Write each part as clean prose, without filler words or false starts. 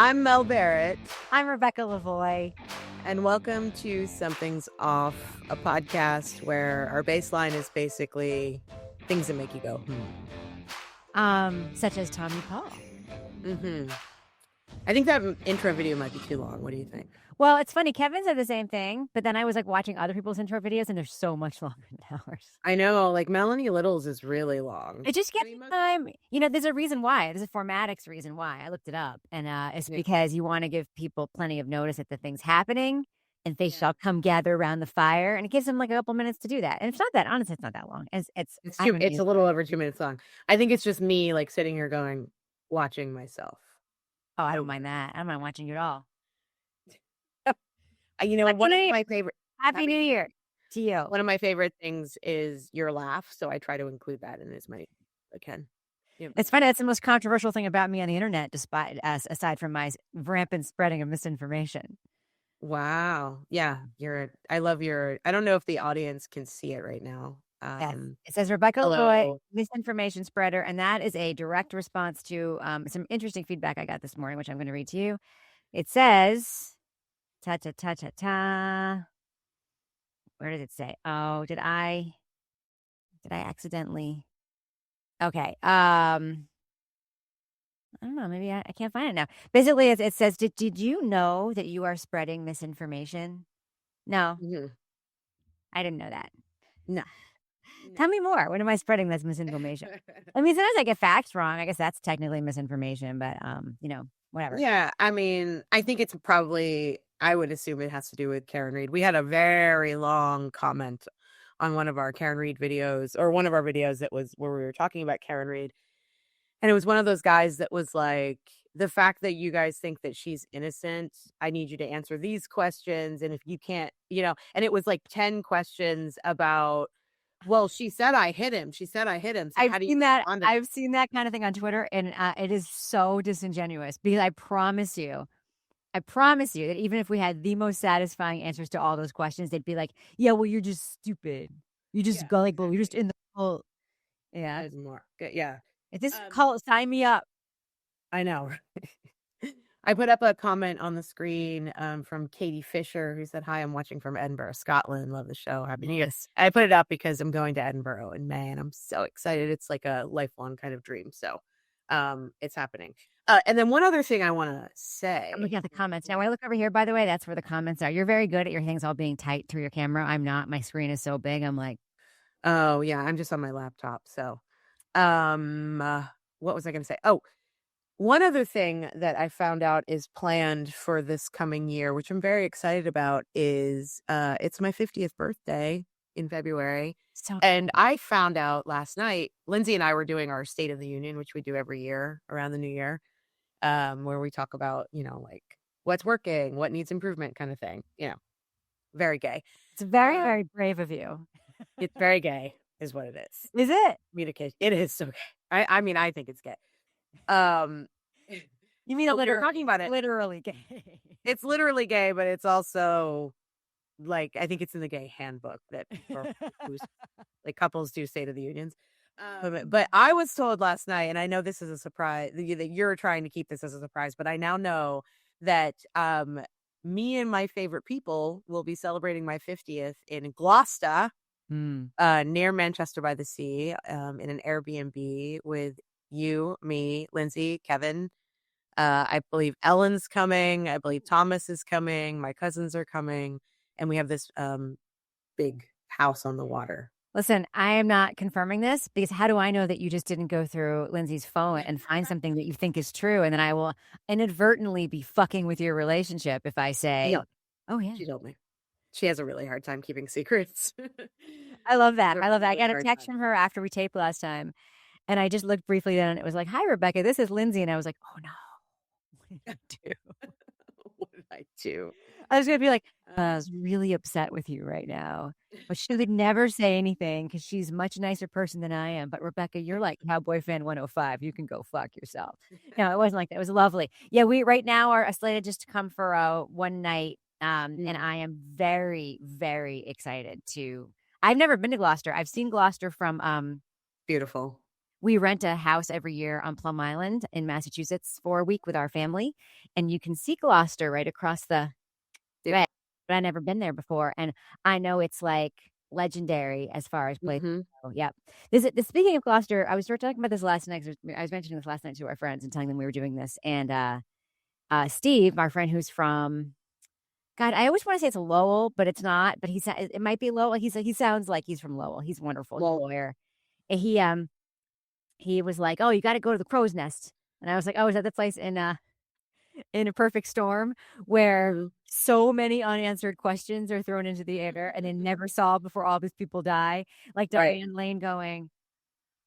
I'm Mel Barrett, I'm Rebecca Lavoie. and welcome to Something's Off, a podcast where our baseline is basically things that make you go, Such as Tommy Paul. Mm-hmm. I think that intro video might be too long. What do you think? Well, it's funny. Kevin said the same thing, but then I was like watching other people's intro videos, and they're so much longer than ours. I know, like Melanie Little's is really long. It just gives time. You know, there's a reason why. There's a formatics reason why. I looked it up, and it's because you want to give people plenty of notice that the thing's happening, and they shall come gather around the fire, and it gives them like a couple minutes to do that. And it's not that, honestly, it's not that long. It's a little over 2 minutes long. I think it's just me like sitting here going, watching myself. Oh, I don't mind that. I don't mind watching you at all. You know, one of my favorite. Happy New Year to you. One of my favorite things is your laugh, so I try to include that in as many as I can. Yep. It's funny. That's the most controversial thing about me on the internet, despite aside from my rampant spreading of misinformation. Wow. Yeah. I love your, I don't know if the audience can see it right now. It says Rebecca Lavoie, misinformation spreader. And that is a direct response to some interesting feedback I got this morning, which I'm going to read to you. It says, where did it say? Oh, did I accidentally? Okay. I don't know. Maybe I can't find it now. Basically, it says, did you know that you are spreading misinformation? No. Mm-hmm. I didn't know that. No. Tell me more. When am I spreading this misinformation? I mean, sometimes I get facts wrong. I guess that's technically misinformation, but, whatever. Yeah. I mean, I think it's probably, I would assume it has to do with Karen Reed. We had a very long comment on one of our Karen Reed videos, or one of our videos that was where we were talking about Karen Reed. And it was one of those guys that was like, the fact that you guys think that she's innocent, I need you to answer these questions. And if you can't, and it was like 10 questions about, well, she said I hit him. She said I hit him. So I've seen that kind of thing on Twitter, and it is so disingenuous because I promise you that even if we had the most satisfying answers to all those questions, they'd be like, yeah, well, you're just stupid. You just go like, well, you're just in the hole. Yeah. There's more. Yeah. If this call, sign me up. I know. I put up a comment on the screen from Katie Fisher, who said, hi, I'm watching from Edinburgh, Scotland. Love the show. Happy New Year. I put it up because I'm going to Edinburgh in May, and I'm so excited. It's like a lifelong kind of dream. So it's happening. And then one other thing I want to say. I'm looking at the comments. Now, when I look over here, by the way, that's where the comments are. You're very good at your things all being tight through your camera. I'm not. My screen is so big. I'm like. Oh, yeah. I'm just on my laptop. So what was I going to say? Oh, one other thing that I found out is planned for this coming year, which I'm very excited about, is it's my 50th birthday in February. And I found out last night, Lindsay and I were doing our State of the Union, which we do every year around the new year, where we talk about, like what's working, what needs improvement kind of thing. Very gay. It's very, very brave of you. It's very gay is what it is. Is it? Communication. It is so gay. I mean, I think it's gay. You mean we're talking about it literally gay? It's literally gay, but it's also like, I think it's in the gay handbook that like couples do State of the Unions. But I was told last night, and I know this is a surprise that you're trying to keep this as a surprise, but I now know that me and my favorite people will be celebrating my 50th in Gloucester, near Manchester by the Sea, in an Airbnb with you, me, Lindsay, Kevin. I believe Ellen's coming. I believe Thomas is coming. My cousins are coming. And we have this big house on the water. Listen, I am not confirming this because how do I know that you just didn't go through Lindsay's phone and find something that you think is true? And then I will inadvertently be fucking with your relationship if I say, oh, yeah. She told me. She has a really hard time keeping secrets. I love that. I got a text from her after we taped last time. And I just looked briefly then and it was like, hi, Rebecca, this is Lindsay. And I was like, oh, no. What did I do? What did I do? I was going to be like, I was really upset with you right now. But she would never say anything because she's a much nicer person than I am. But Rebecca, you're like Cowboy Fan 105. You can go fuck yourself. No, it wasn't like that. It was lovely. Yeah, we right now are slated just to come for one night. And I am very, very excited to. I've never been to Gloucester. I've seen Gloucester from beautiful. we rent a house every year on Plum Island in Massachusetts for a week with our family, and you can see Gloucester right across the Yeah. Right. But I've never been there before, and I know it's, like, legendary as far as places Mm-hmm. go, yep. Speaking of Gloucester, we were talking about this last night 'cause I was mentioning this last night to our friends and telling them we were doing this, and, Steve, our friend who's from God, I always wanna say it's Lowell, but it's not, but it might be Lowell. He sounds like he's from Lowell. He's wonderful. He's a Well, lawyer. And he was like, "Oh, you gotta go to the Crow's Nest." And I was like, "Oh, is that the place in A Perfect Storm where mhm. so many unanswered questions are thrown into the air and they never solved before all these people die?" Like Right. Diane Lane going,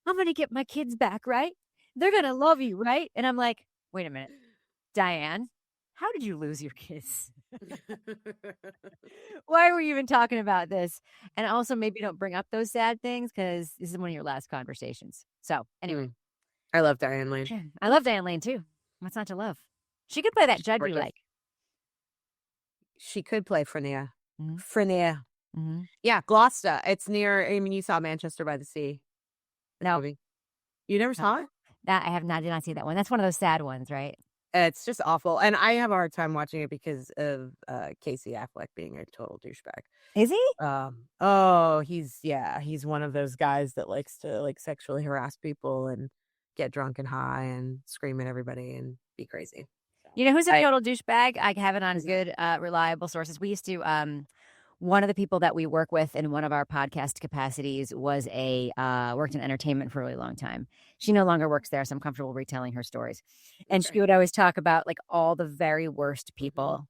"I'm gonna get my kids back, right? They're gonna love you, right?" And I'm like, "Wait a minute, Diane, how did you lose your kids? Why were you even talking about this?" And also maybe don't bring up those sad things because this is one of your last conversations. So anyway, Mm. I love Diane Lane. I love Diane Lane too. What's not to love? She could play that She's judge we gorgeous. like. She could play Frenia. Mhm, Frenia. mhm. Yeah, Gloucester. It's near. I mean, you saw Manchester by the Sea. The No, movie. You never no, saw it? that I have not did not see that one. That's one of those sad ones, right? It's just awful, and I have a hard time watching it because of Casey Affleck being a total douchebag. Is he? Oh, he's one of those guys that likes to like sexually harass people and get drunk and high and scream at everybody and be crazy. So You know who's a I total douchebag? I have it on who's that? good, reliable sources. We used to, one of the people that we work with in one of our podcast capacities was worked in entertainment for a really long time. She no longer works there, so I'm comfortable retelling her stories. And she Okay. would always talk about like all the very worst Mhm. people.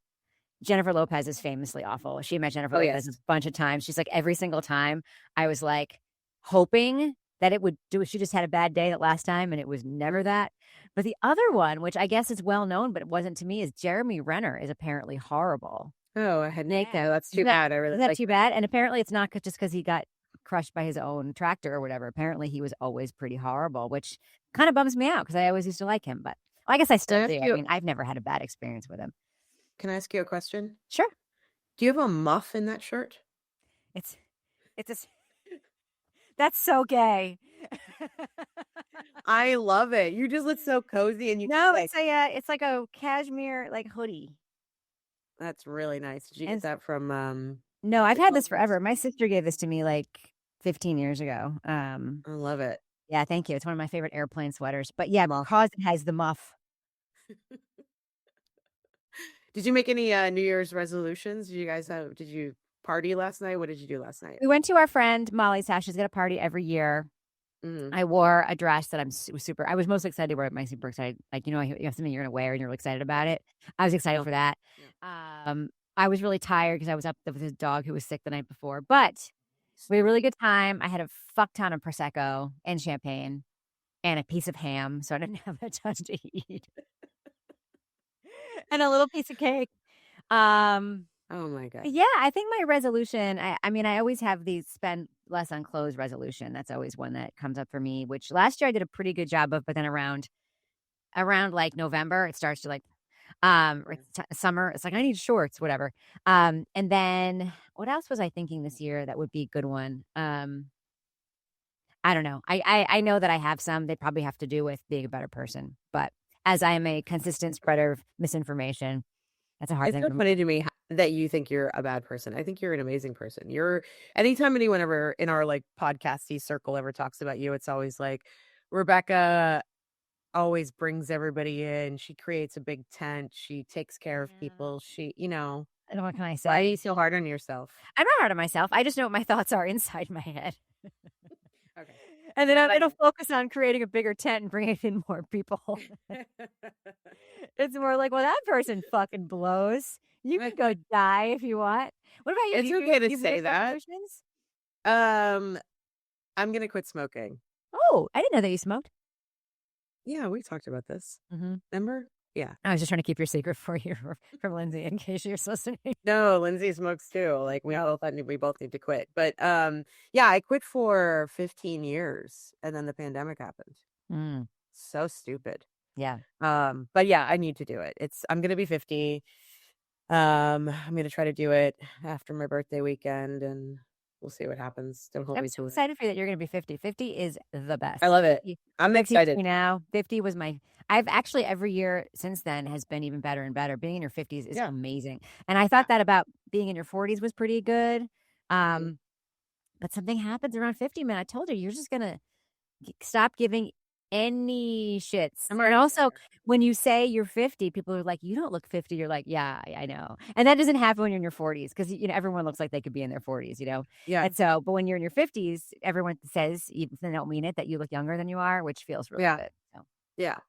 Jennifer Lopez is famously awful. She met Jennifer Oh Lopez a yes. bunch of times. She's like every single time I was like hoping that it would do. She just had a bad day that last time, and it was never Mhm. that. But the other one, which I guess is well known, but it wasn't to me, is Jeremy Renner is apparently horrible. Oh, I had Nate though. That's too Isn't that bad. I really isn't that like too him. bad? And apparently it's not just because he got crushed by his own tractor or whatever. Apparently he was always pretty horrible, which kind of bums me out because I always used to like him. But well, I guess I Can still I ask do. I you? mean, I've never had a bad experience with him. Can I ask you a question? Sure. Do you have a muff in that shirt? It's it's a, s- that's so gay. I love it. You just look so cozy, and you No, like it's like a cashmere like hoodie. that's really nice. Did you And get that from no, I've the had this clothes? forever. My sister gave this to me like 15 years ago. I love it. Yeah, thank you. It's one of my favorite airplane sweaters. But yeah, Muff. because it has the muff. Did you make any New Year's resolutions? Did you party last night? What did you do last night? We went to our friend Molly's house. She's got a party every year. Mhm. I wore a dress that was super. I was most excited to wear it. My super excited. Like, you have something you're gonna wear and you're really excited about it. I was excited Oh, for that. yeah. I was really tired because I was up with his dog who was sick the night before. But we had a really good time. I had a fuck ton of prosecco and champagne and a piece of ham, so I didn't have a ton to eat, and a little piece of cake. Um, Oh my god. Yeah, I think my resolution, I mean, I always have these spend less on clothes resolution. That's always one that comes up for me, which last year I did a pretty good job of, but then around like November, it starts to like or Yeah. it's summer, it's like I need shorts, whatever. And then what else was I thinking this year that would be a good one? I don't know. I know that I have some. They probably have to do with being a better person, but as I am a consistent spreader of misinformation, that's a hard It's thing so for funny to me that you think you're a bad person. I think you're an amazing person. You're anytime anyone ever in our like podcasty circle ever talks about you, it's always like Rebecca always brings everybody in. She creates a big tent. She takes care of Yeah. people. She. And what can I say? Why are you so hard on yourself? I'm not hard on myself. I just know what my thoughts are inside my head. Okay. And then But it'll focus on creating a bigger tent and bringing in more people. It's more like, well, that person fucking blows. You can go die if you want. What about you? it's okay to Do you have New say Year's that. resolutions? Um, I'm gonna quit smoking. Oh, I didn't know that you smoked. Yeah, we talked about this. Hmm. Remember? Yeah. I was just trying to keep your secret for you from Lindsay in case you're listening. No, Lindsay smokes too. Like we both need to quit. But yeah, I quit for 15 years and then the pandemic happened. Mm, So stupid. yeah. But yeah, I need to do it. I'm gonna be 50. I'm gonna try to do it after my birthday weekend and we'll see what happens. Don't hold I'm me so to it. excited for you that you're gonna be 50. 50 is the best. I love it. 50 I'm 52 excited. now. 50 was my I've actually every year since then has been even better and better. Being in your 50s is Yeah. amazing. And I Yeah. thought that about being in your 40s was pretty good. Mhm. But something happens around 50, man. I told you, you're just gonna stop giving any shits. I'm And already also, there. when you say you're 50, people are like, "You don't look 50." You're like, "Yeah, I know." And that doesn't happen when you're in your 40s because everyone looks like they could be in their 40s, you know? Yeah. And so, but when you're in your 50s, everyone says, even if they don't mean it, that you look younger than you are, which feels really Yeah. good. So, Yeah.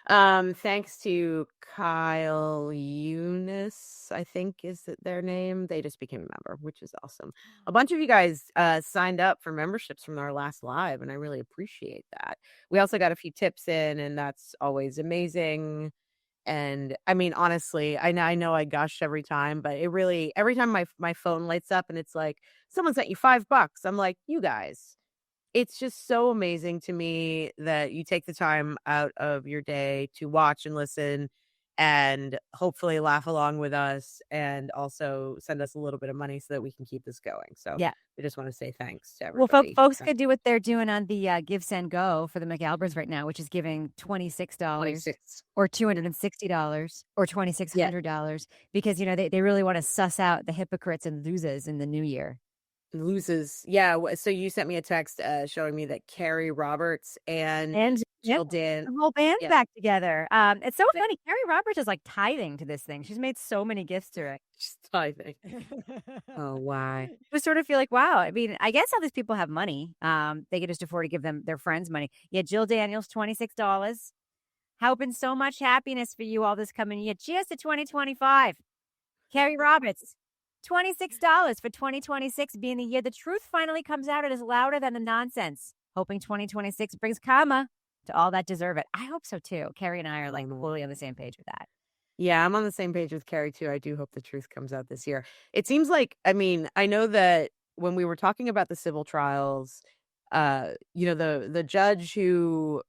Thanks to Kyle Eunice, I think is their name. They just became a member, which is awesome. A bunch of you guys signed up for memberships from our last live, and I really appreciate that. We also got a few tips in, and that's always amazing. And I mean, honestly, I know I gush every time, but it really every time my phone lights up and it's like someone sent you $5, I'm like, you guys. It's just so amazing to me that you take the time out of your day to watch and listen and hopefully laugh along with us and also send us a little bit of money so that we can keep this going. So yeah. I just want to say thanks to Well, everybody. folks could do what they're doing on the Give, Send, Go for the McAlbers right now, which is giving $26 26. or Yeah. $260 or Yeah. $2,600 because, they really want to suss out the hypocrites and losers in the new year. Loses. Yeah. So you sent me a text showing me that Carrie Roberts and And yeah, Jill Dan. the whole band's Yeah. back together. It's so funny. Carrie Roberts is like tithing to this thing. She's made so many gifts to it. Just tithing. Oh, why? You just sort of feel like, wow. I mean, I guess all these people have money. They can just afford to give them their friends money. Yeah, Jill Daniels, $26. Hoping so much happiness for you all this coming year. Cheers to 2025. Carrie Roberts, $26 for 2026 being the year the truth finally comes out and is louder than the nonsense. Hoping 2026 brings karma to all that deserve it. I hope so too. Carrie and I are like fully on the same page with that. Yeah, I'm on the same page with Carrie too. I do hope the truth comes out this year. It seems like, I mean, I know that when we were talking about the civil trials, the judge who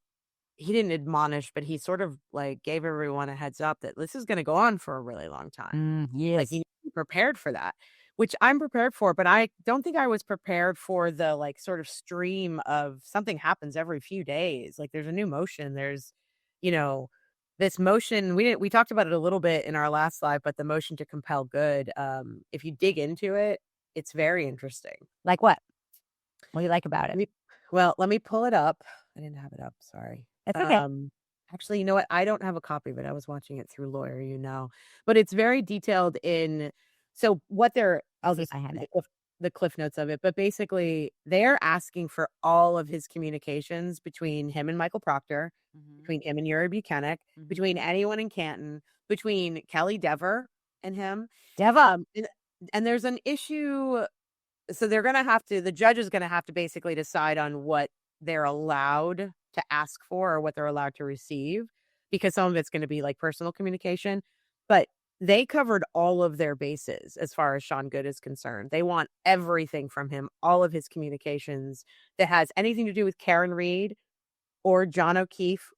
he didn't admonish, but he sort of like gave everyone a heads up that this is going to go on for a really long time. Like you Yes. need to be prepared for that, which I'm prepared for, but I don't think I was prepared for the like sort of stream of something happens every few days. Like there's a new motion. There's, you know, this motion. We talked about it a little bit in our last live, but the motion to compel good. If you dig into it, it's very interesting. Like what? What do you like about Let it? me let me pull it up. I didn't have it up, sorry. It's okay. Um, actually, you know what? I don't have a copy of it. I was watching it through Lawyer, but it's very detailed in so what they're I'll See if just I have read it. the cliff notes of it, but basically they're asking for all of his communications between him and Michael Proctor, Mhm. between him and Yuri Buchanan, between Mhm. anyone in Canton, between Kelly Dever and him. Deva. And there's an issue so the judge is gonna have to basically decide on what they're allowed to ask for or what they're allowed to receive, because some of it's gonna be, like, personal communication, but they covered all of their bases as far as Sean Goode is concerned. They want everything from him, all of his communications that has anything to do with Karen Reed or John O'Keefe,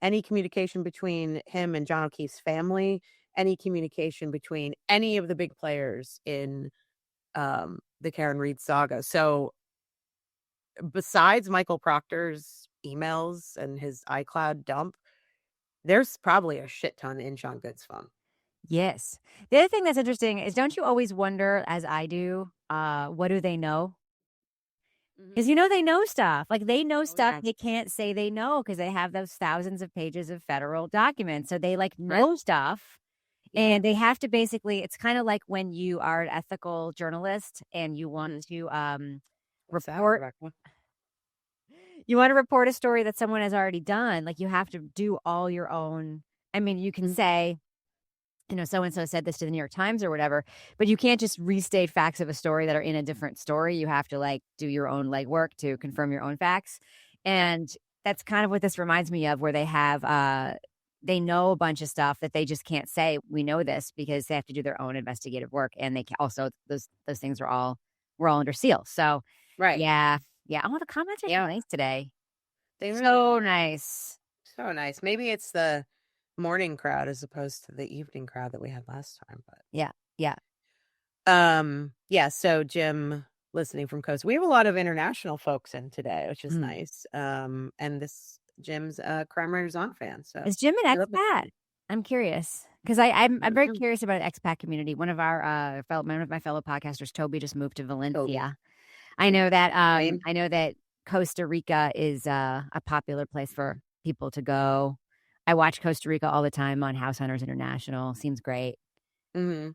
any communication between him and John O'Keefe's family, any communication between any of the big players in the Karen Reed saga. So besides Michael Proctor's emails and his iCloud dump, there's probably a shit ton in Sean Goode's phone. Yes. The other thing that's interesting is don't you always wonder, as I do, what do they know? Mhm. Because they know stuff. Like they know Oh, stuff yeah. they can't say they know because they have those thousands of pages of federal documents. So they like Right. know stuff. Yeah. And they have to basically, it's kind of like when you are an ethical journalist and you want Mhm. to What's that, report, Rebecca? you want to report a story that someone has already done. Like you have to do all your own. I mean, you can Mhm. say, so and so said this to the New York Times or whatever, but you can't just restate facts of a story that are in a different story. You have to like do your own legwork to confirm your own facts. Yeah. And that's kind of what this reminds me of, where they have they know a bunch of stuff that they just can't say we know this because they have to do their own investigative work, and they also those things are all we're all under seal. So Right. yeah, yeah. Oh, the comments are so Yeah. nice today. They really So are. nice. So nice. Maybe it's the morning crowd as opposed to the evening crowd that we had last time, but Yeah, yeah. yeah, so Jim listening from coast. We have a lot of international folks in today, which is Mm. nice. And this Jim's a Crime Writers On fan. So Is Jim an we love the expat? community. I'm curious because I'm I don't very know. curious about an expat community. One of my fellow podcasters, Toby, just moved to Toby. Valencia. I know that Same. Costa Rica is a popular place for people to go. I watch Costa Rica all the time on House Hunters International. Seems great. Mm-hmm.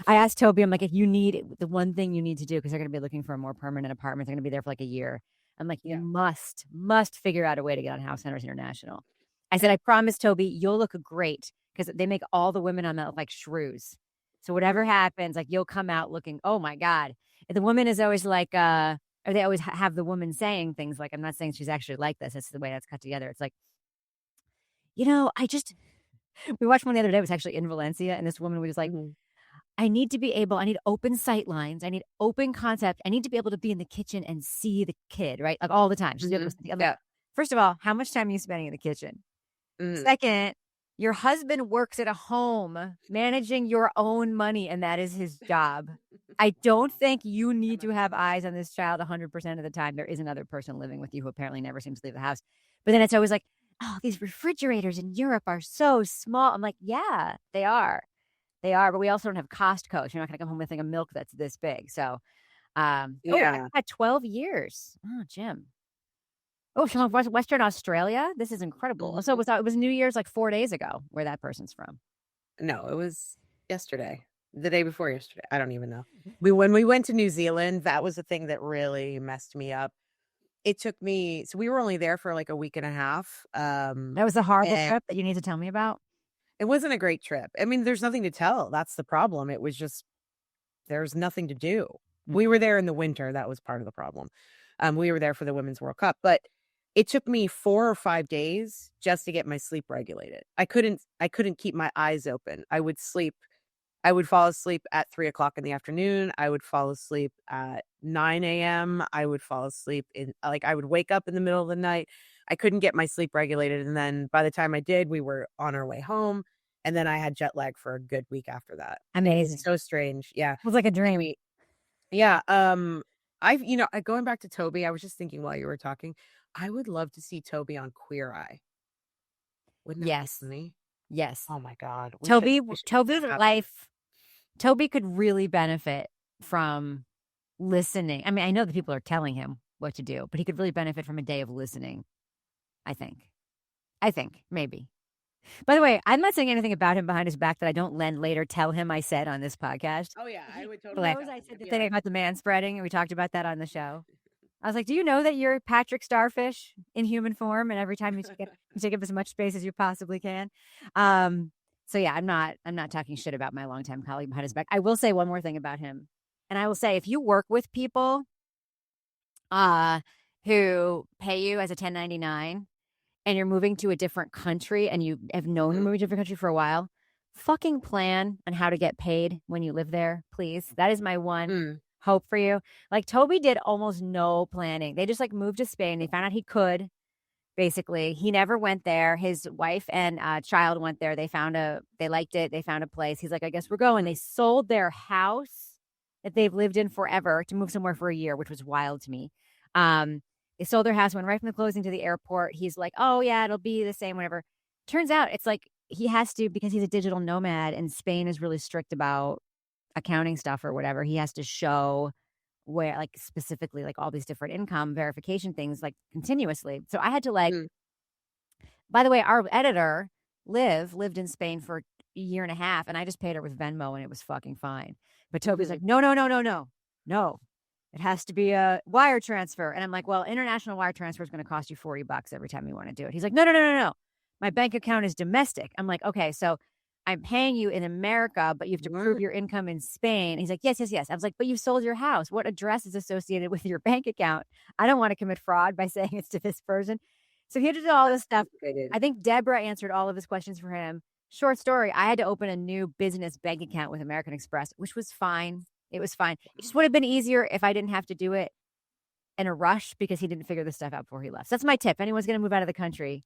I asked Toby, I'm like, if you need the one thing you need to do, because they're going to be looking for a more permanent apartment. They're going to be there for like a year. I'm like, you must figure out a way to get on House Hunters International. I said, I promise, Toby, you'll look great because they make all the women on that look like shrews. So whatever happens, like you'll come out looking, oh my God. And the woman is always like, or they always have the woman saying things like, I'm not saying she's actually like this. That's the way that's cut together. It's like, we watched one the other day. It was actually in Valencia. And this woman was like, I need open sight lines. I need open concept. I need to be able to be in the kitchen and see the kid, right? Like all the time. Like, first of all, how much time are you spending in the kitchen? Second, your husband works at a home managing your own money, and that is his job. I don't think you need to have eyes on this child 100% of the time. There is another person living with you who apparently never seems to leave the house. But then it's always like, oh, these refrigerators in Europe are so small. I'm like, yeah, they are. They are, but we also don't have Costco. So you're not going to come home with a milk that's this big. So, I had 12 years. Oh, Jim. Oh, she's from Western Australia. This is incredible. So it was New Year's like 4 days ago where that person's from. No, it was yesterday, the day before yesterday. I don't even know. When we went to New Zealand, that was the thing that really messed me up. It took me, so we were only there for like a week and a half. That was a horrible trip that you need to tell me about. It wasn't a great trip. I mean, there's nothing to tell. That's the problem. It was just, there's nothing to do. We were there in the winter. That was part of the problem. We were there for the Women's World Cup, but it took me 4 or 5 days just to get my sleep regulated. I couldn't keep my eyes open. I would fall asleep at 3:00 in the afternoon. I would fall asleep at 9 a.m. I would fall asleep I would wake up in the middle of the night. I couldn't get my sleep regulated. And then by the time I did, we were on our way home. And then I had jet lag for a good week after that. Amazing. So strange. Yeah. It was like a dream. Yeah. Going back to Toby, I was just thinking while you were talking, I would love to see Toby on Queer Eye. Wouldn't that be funny? Yes. Oh my God. Toby could really benefit from listening. I mean, I know that people are telling him what to do, but he could really benefit from a day of listening. I think maybe. By the way, I'm not saying anything about him behind his back that I don't later tell him I said on this podcast. Oh yeah, I would totally. I said the thing about the man spreading, and we talked about that on the show. I was like, do you know that you're Patrick Starfish in human form, and every time you take up as much space as you possibly can? So yeah, I'm not talking shit about my longtime colleague behind his back. I will say one more thing about him, and I will say if you work with people, who pay you as a 1099. And you're moving to a different country and you have known you're moving to a different country for a while, fucking plan on how to get paid when you live there, please. That is my one hope for you. Like Toby did almost no planning. They just like moved to Spain. They found out he could, basically. He never went there. His wife and child went there. They liked it. They found a place. He's like, I guess we're going. They sold their house that they've lived in forever to move somewhere for a year, which was wild to me. They sold their house, went right from the closing to the airport. He's like, oh, yeah, it'll be the same, whatever. Turns out it's like he has to, because he's a digital nomad and Spain is really strict about accounting stuff or whatever. He has to show where, like, specifically, like, all these different income verification things, like, continuously. So I had to, like, by the way, our editor, Liv, lived in Spain for a year and a half, and I just paid her with Venmo, and it was fucking fine. But Toby's like, no. It has to be a wire transfer. And I'm like, well, international wire transfer is going to cost you $40 every time you want to do it. He's like, no. My bank account is domestic. I'm like, okay, so I'm paying you in America, but you have to prove your income in Spain. He's like, yes. I was like, but you sold your house. What address is associated with your bank account? I don't want to commit fraud by saying it's to this person. So he had to do all this stuff. I think Deborah answered all of his questions for him. Short story, I had to open a new business bank account with American Express, which was fine. It was fine. It just would have been easier if I didn't have to do it in a rush because he didn't figure this stuff out before he left. So that's my tip. Anyone's going to move out of the country,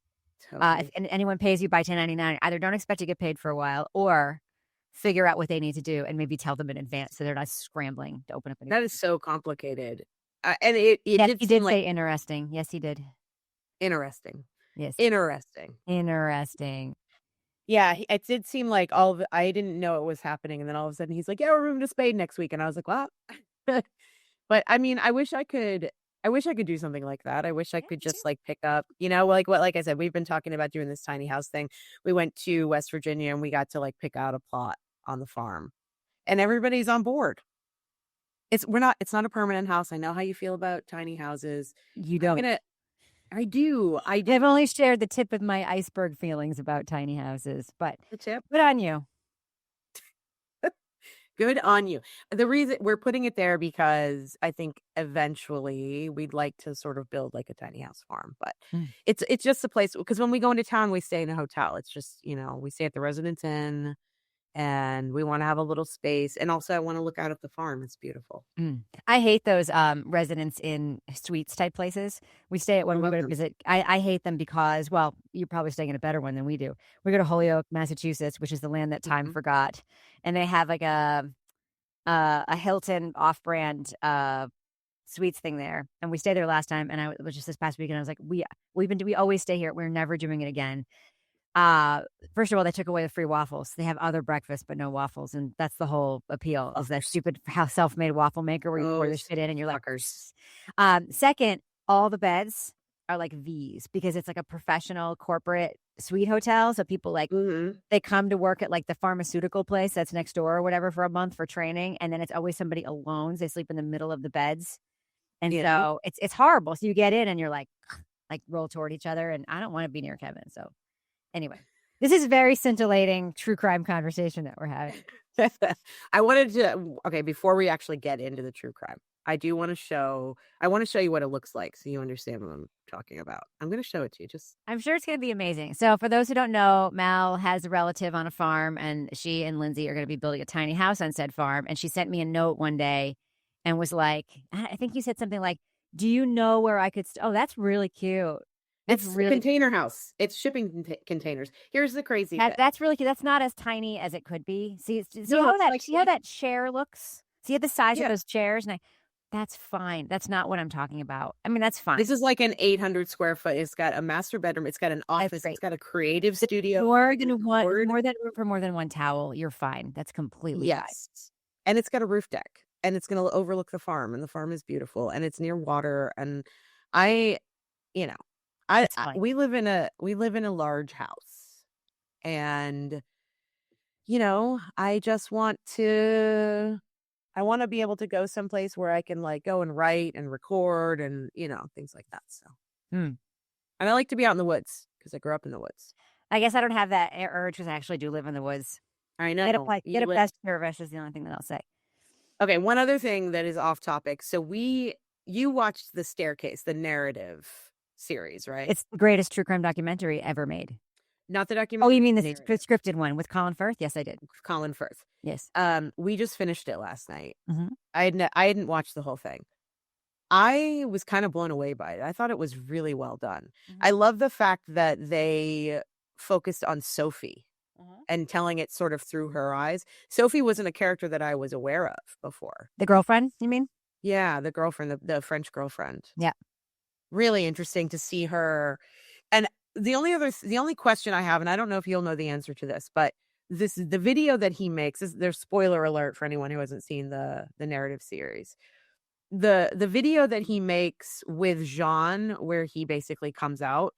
if anyone pays you by 1099, either don't expect to get paid for a while or figure out what they need to do and maybe tell them in advance so they're not scrambling to open up anything. That is so complicated. And it Yes, did he seem did like say interesting. Yes, he did. interesting. Yes. Interesting. Interesting. Yeah, it did seem like I didn't know it was happening, and then all of a sudden he's like, "Yeah, we're moving to Spain next week," and I was like, "What?" But I mean, I wish I could do something like that. I wish I Yeah, could me too. just like pick up, like I said, we've been talking about doing this tiny house thing. We went to West Virginia and we got to like pick out a plot on the farm, and everybody's on board. It's not a permanent house. I know how you feel about tiny houses. You I'm don't. gonna I do. I've only shared the tip of my iceberg feelings about tiny houses, but The tip. good on you. Good on you. The reason we're putting it there because I think eventually we'd like to sort of build like a tiny house farm, but Mm. it's just a place because when we go into town, we stay in a hotel. It's just, we stay at the Residence Inn and we want to have a little space. And also I want to look out at the farm. It's beautiful. I hate those residents in suites type places. We stay at one we go to visit. I hate them because, well, you're probably staying in a better one than we do. We go to Holyoke, Massachusetts, which is the land that time forgot, and they have like a Hilton off-brand suites thing there, and we stayed there last time. And it was just this past weekend. I was like, we always stay here. We're never doing it again. First of all, they took away the free waffles. They have other breakfast, but no waffles. And that's the whole appeal of that stupid self-made waffle maker where you pour this shit in and you're like, second, all the beds are like V's because it's like a professional corporate suite hotel. So people like, they come to work at like the pharmaceutical place that's next door or whatever for a month for training. And then it's always somebody alone. They sleep in the middle of the beds. And so it's horrible. So you get in and you're like roll toward each other. And I don't want to be near Kevin. So anyway, this is very scintillating true crime conversation that we're having. I wanted to, okay, before we actually get into the true crime, I want to show you what it looks like so you understand what I'm talking about. I'm going to show it to you. I'm sure it's going to be amazing. So for those who don't know, Mel has a relative on a farm and she and Lindsay are going to be building a tiny house on said farm. And she sent me a note one day and was like, I think you said something like, do you know where I could, oh, that's really cute. It's really a container house. It's shipping containers. Here's the crazy thing. That's really cute. That's not as tiny as it could be. See how that chair looks? See the size of those chairs? And that's fine. That's not what I'm talking about. I mean, that's fine. This is like an 800 square foot. It's got a master bedroom. It's got an office. It's got a creative studio. More than room for more than one towel. You're fine. That's completely fine. And it's got a roof deck. And it's going to overlook the farm. And the farm is beautiful. And it's near water. And we live in a large house, and I just want to be able to go someplace where I can like go and write and record and things like that. So and I like to be out in the woods because I grew up in the woods. I guess I don't have that urge because I actually do live in the woods. I know. Get a best service is the only thing that I'll say. Okay, one other thing that is off topic. So you watched The Staircase, the narrative series, right? It's the greatest true crime documentary ever made. Not the documentary. Oh, you mean the scripted one with Colin Firth? Yes, I did. Colin Firth. Yes. We just finished it last night. I hadn't watched the whole thing. I was kind of blown away by it. I thought it was really well done. I love the fact that they focused on Sophie and telling it sort of through her eyes. Sophie wasn't a character that I was aware of before. The girlfriend, you mean? Yeah, the girlfriend, the French girlfriend. Yeah. Really interesting to see her. And the only question I have, and I don't know if you'll know the answer to this, but the video that he makes there's spoiler alert for anyone who hasn't seen the narrative series. The video that he makes with Jean, where he basically comes out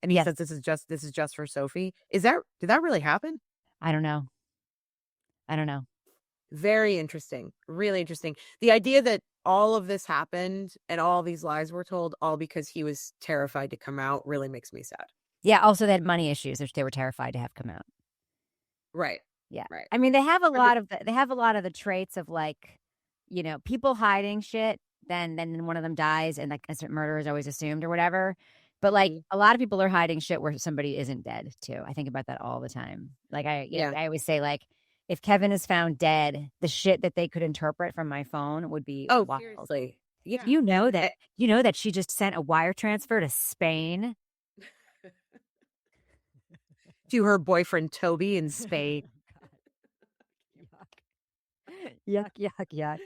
and he says this is just for Sophie. Did that really happen? I don't know. Very interesting. Really interesting. The idea that all of this happened and all these lies were told all because he was terrified to come out really makes me sad. Yeah. Also, they had money issues, which they were terrified to have come out. Right. Yeah. Right. I mean, they have a lot of the traits of like, people hiding shit. Then one of them dies, and like murder is always assumed or whatever. But like a lot of people are hiding shit where somebody isn't dead too. I think about that all the time. Like I always say like, if Kevin is found dead, the shit that they could interpret from my phone would be wild. Seriously. Yeah. You know that she just sent a wire transfer to Spain to her boyfriend Toby in Spain. Yuck, yuck, yuck.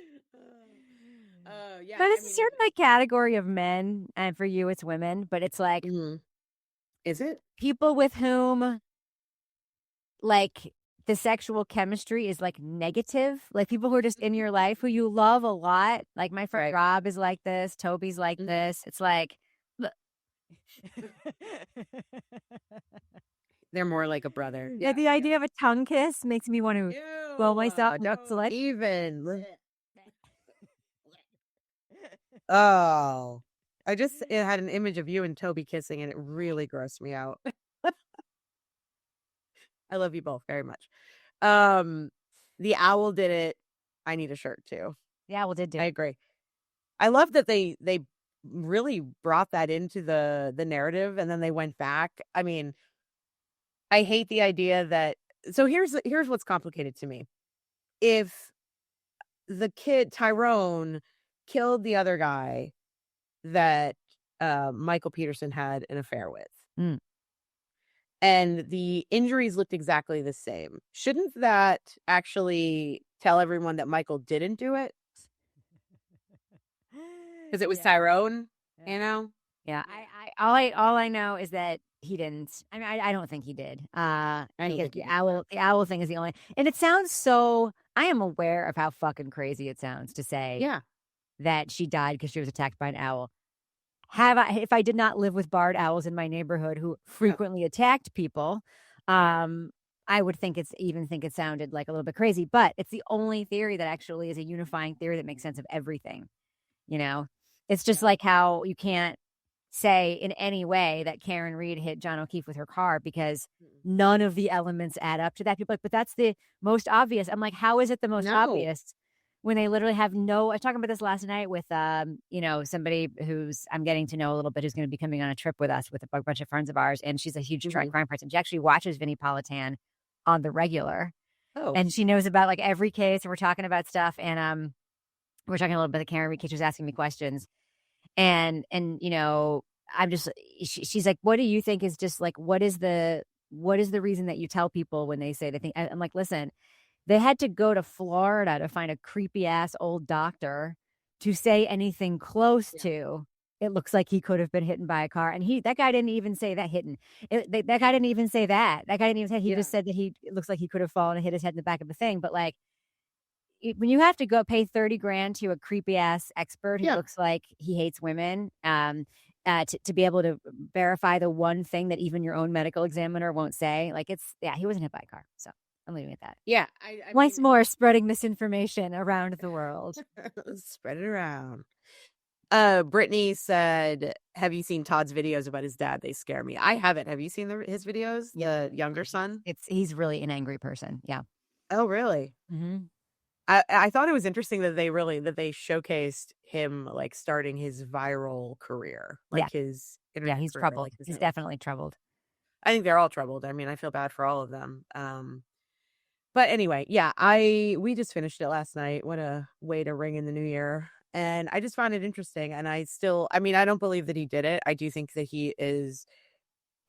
Oh, yeah. But it's a certain like category of men, and for you it's women, but it's like Is it? people with whom like the sexual chemistry is like negative, like people who are just in your life who you love a lot. Like my friend Rob is like this, Toby's like this. It's like they're more like a brother. Yeah, the idea of a tongue kiss makes me want to blow myself nuts. Even. Oh, it had an image of you and Toby kissing, and it really grossed me out. I love you both very much. The owl did it. I need a shirt too. The owl did do it. I agree. I love that they really brought that into the narrative, and then they went back. I mean, I hate the idea that. So here's what's complicated to me. If the kid Tyrone killed the other guy that Michael Peterson had an affair with, and the injuries looked exactly the same, shouldn't that actually tell everyone that Michael didn't do it? Because it was Tyrone, you know? Yeah, all I know is that he didn't. I mean, I don't think he did. Because the owl thing is the only. And it sounds so. I am aware of how fucking crazy it sounds to say. Yeah. That she died because she was attacked by an owl. If I did not live with barred owls in my neighborhood who frequently attacked people, I would think it sounded like a little bit crazy. But it's the only theory that actually is a unifying theory that makes sense of everything. You know, it's just like how you can't say in any way that Karen Reed hit John O'Keefe with her car because none of the elements add up to that. People are like, but that's the most obvious. I'm like, how is it the most obvious when they literally have no? I was talking about this last night with somebody who's I'm getting to know a little bit, who's going to be coming on a trip with us with a bunch of friends of ours, and she's a huge crime person. She actually watches Vinnie Politan on the regular, and she knows about like every case, and we're talking about stuff, and we're talking a little bit of Karen Reed. She was asking me questions. And I'm just, she's like, what do you think is just like, what is the reason that you tell people when they say they think, I'm like, listen, they had to go to Florida to find a creepy ass old doctor to say anything close to, it looks like he could have been hit by a car. And that guy didn't even say that that guy didn't even say that. That guy didn't even say, he just said that it looks like he could have fallen and hit his head in the back of the thing. But like, when you have to go pay $30,000 to a creepy ass expert who looks like he hates women, to be able to verify the one thing that even your own medical examiner won't say, like he wasn't hit by a car. So I'm leaving it at that. Yeah. Once more, spreading misinformation around the world. Spread it around. Brittany said, have you seen Todd's videos about his dad? They scare me. I haven't. Have you seen his videos? The younger son? He's really an angry person. Yeah. Oh, really? Mm-hmm. I thought it was interesting that they showcased him like starting his viral career, like his internet he's career, troubled. Like he's definitely troubled. I think they're all troubled. I mean, I feel bad for all of them. But anyway, we just finished it last night. What a way to ring in the new year. And I just found it interesting. And I don't believe that he did it. I do think that he is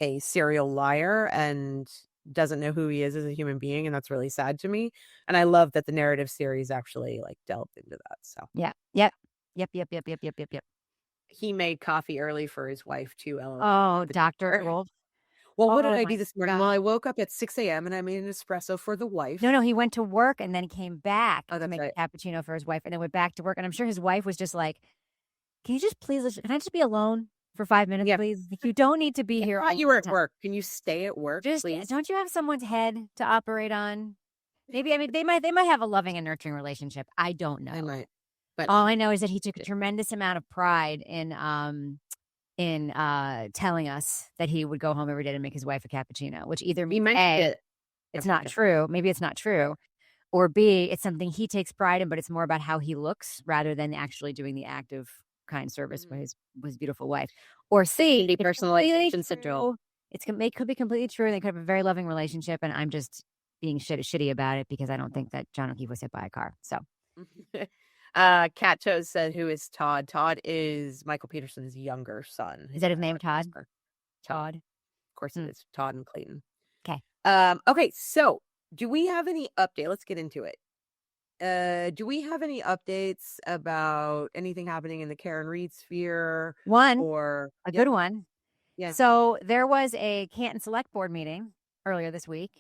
a serial liar and doesn't know who he is as a human being, and that's really sad to me. And I love that the narrative series actually like delved into that. So Yep. He made coffee early for his wife too. Oh, Dr. Wolf. Well, what did I do this morning? Well, I woke up at 6 a.m. and I made an espresso for the wife. No, he went to work and then he came back to make a cappuccino for his wife, and then went back to work. And I'm sure his wife was just like, can you just please, can I just be alone for 5 minutes, please? You don't need to be here. I thought you were at work. Can you stay at work, please? Don't you have someone's head to operate on? Maybe, I mean, they might have a loving and nurturing relationship. I don't know. I might. But all I know is that he took a tremendous amount of pride in telling us that he would go home every day to make his wife a cappuccino, which either means A, it's not true. Maybe it's not true. Or B, it's something he takes pride in, but it's more about how he looks rather than actually doing the act of kind service for his beautiful wife. Or C, depersonalization syndrome. It could be completely true, and they could have a very loving relationship, and I'm just being shitty about it because I don't think that John O'Keefe was hit by a car. So Cat Toes said, who is Todd? Todd is Michael Peterson's younger son. Is that his name, Todd? Todd. Of course it is. Todd and Clayton. Okay. Okay, so do we have any update? Let's get into it. Do we have any updates about anything happening in the Karen Reed sphere One, or a yeah, good one. yeah. So there was a Canton Select Board meeting earlier this week,